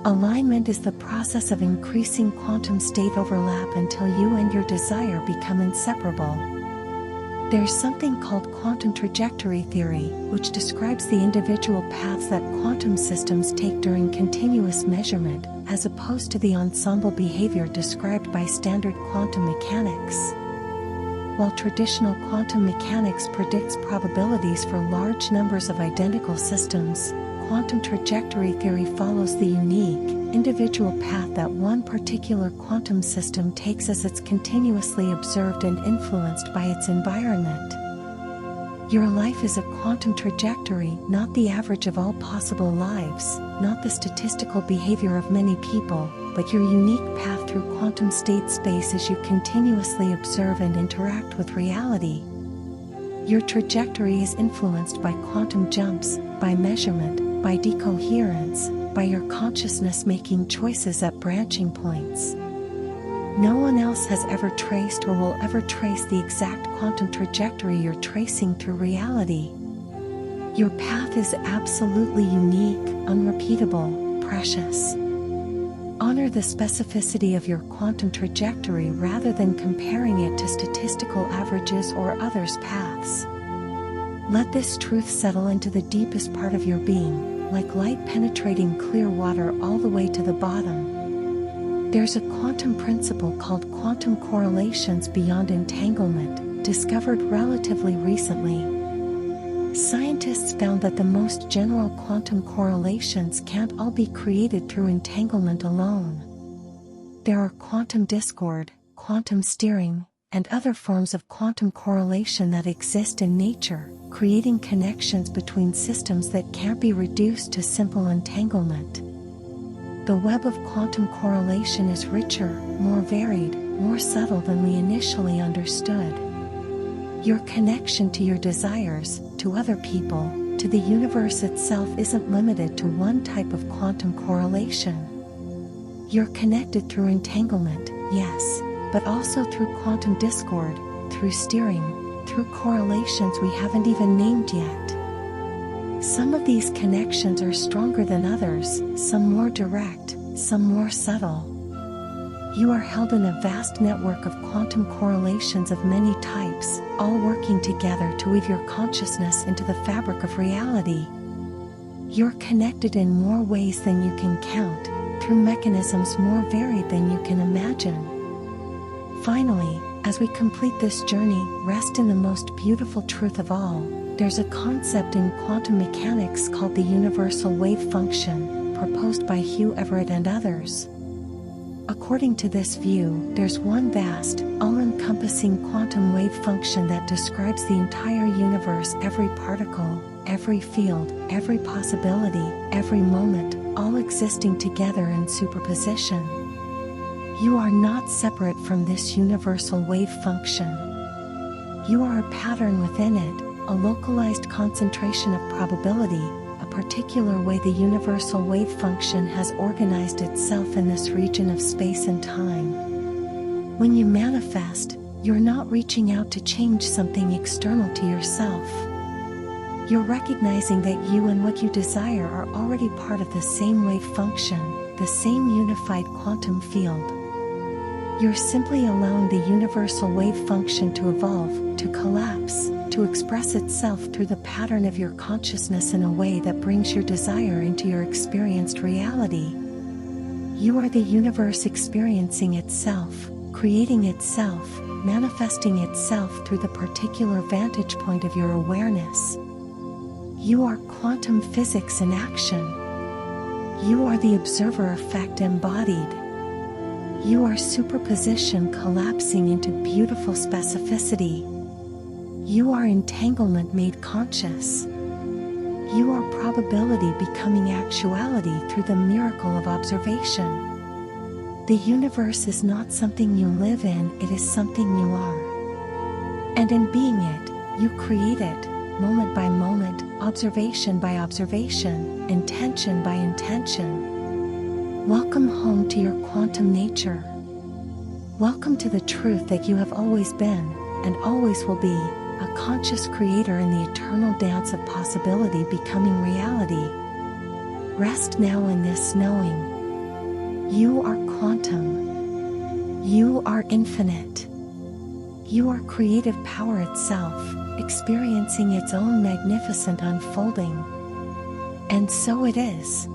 Alignment is the process of increasing quantum state overlap until you and your desire become inseparable. There's something called quantum trajectory theory, which describes the individual paths that quantum systems take during continuous measurement, as opposed to the ensemble behavior described by standard quantum mechanics. While traditional quantum mechanics predicts probabilities for large numbers of identical systems, quantum trajectory theory follows the unique, individual path that one particular quantum system takes as it's continuously observed and influenced by its environment. Your life is a quantum trajectory, not the average of all possible lives, not the statistical behavior of many people, but your unique path through quantum state space as you continuously observe and interact with reality. Your trajectory is influenced by quantum jumps, by measurement, by decoherence, by your consciousness making choices at branching points. No one else has ever traced or will ever trace the exact quantum trajectory you're tracing through reality. Your path is absolutely unique, unrepeatable, precious. Honor the specificity of your quantum trajectory rather than comparing it to statistical averages or others' paths. Let this truth settle into the deepest part of your being, like light penetrating clear water all the way to the bottom. There's a quantum principle called quantum correlations beyond entanglement, discovered relatively recently. Scientists found that the most general quantum correlations can't all be created through entanglement alone. There are quantum discord, quantum steering, and other forms of quantum correlation that exist in nature, creating connections between systems that can't be reduced to simple entanglement. The web of quantum correlation is richer, more varied, more subtle than we initially understood. Your connection to your desires, to other people, to the universe itself isn't limited to one type of quantum correlation. You're connected through entanglement, yes, but also through quantum discord, through steering, through correlations we haven't even named yet. Some of these connections are stronger than others, some more direct, some more subtle. You are held in a vast network of quantum correlations of many types, all working together to weave your consciousness into the fabric of reality. You're connected in more ways than you can count, through mechanisms more varied than you can imagine. Finally, as we complete this journey, rest in the most beautiful truth of all. There's a concept in quantum mechanics called the universal wave function, proposed by Hugh Everett and others. According to this view, there's one vast, all-encompassing quantum wave function that describes the entire universe, every particle, every field, every possibility, every moment, all existing together in superposition. You are not separate from this universal wave function. You are a pattern within it, a localized concentration of probability, a particular way the universal wave function has organized itself in this region of space and time. When you manifest, you're not reaching out to change something external to yourself. You're recognizing that you and what you desire are already part of the same wave function, the same unified quantum field. You're simply allowing the universal wave function to evolve, to collapse, to express itself through the pattern of your consciousness in a way that brings your desire into your experienced reality. You are the universe experiencing itself, creating itself, manifesting itself through the particular vantage point of your awareness. You are quantum physics in action. You are the observer effect embodied. You are superposition collapsing into beautiful specificity. You are entanglement made conscious. You are probability becoming actuality through the miracle of observation. The universe is not something you live in, it is something you are. And in being it, you create it, moment by moment, observation by observation, intention by intention. Welcome home to your quantum nature. Welcome to the truth that you have always been, and always will be, a conscious creator in the eternal dance of possibility becoming reality. Rest now in this knowing. You are quantum. You are infinite. You are creative power itself, experiencing its own magnificent unfolding. And so it is.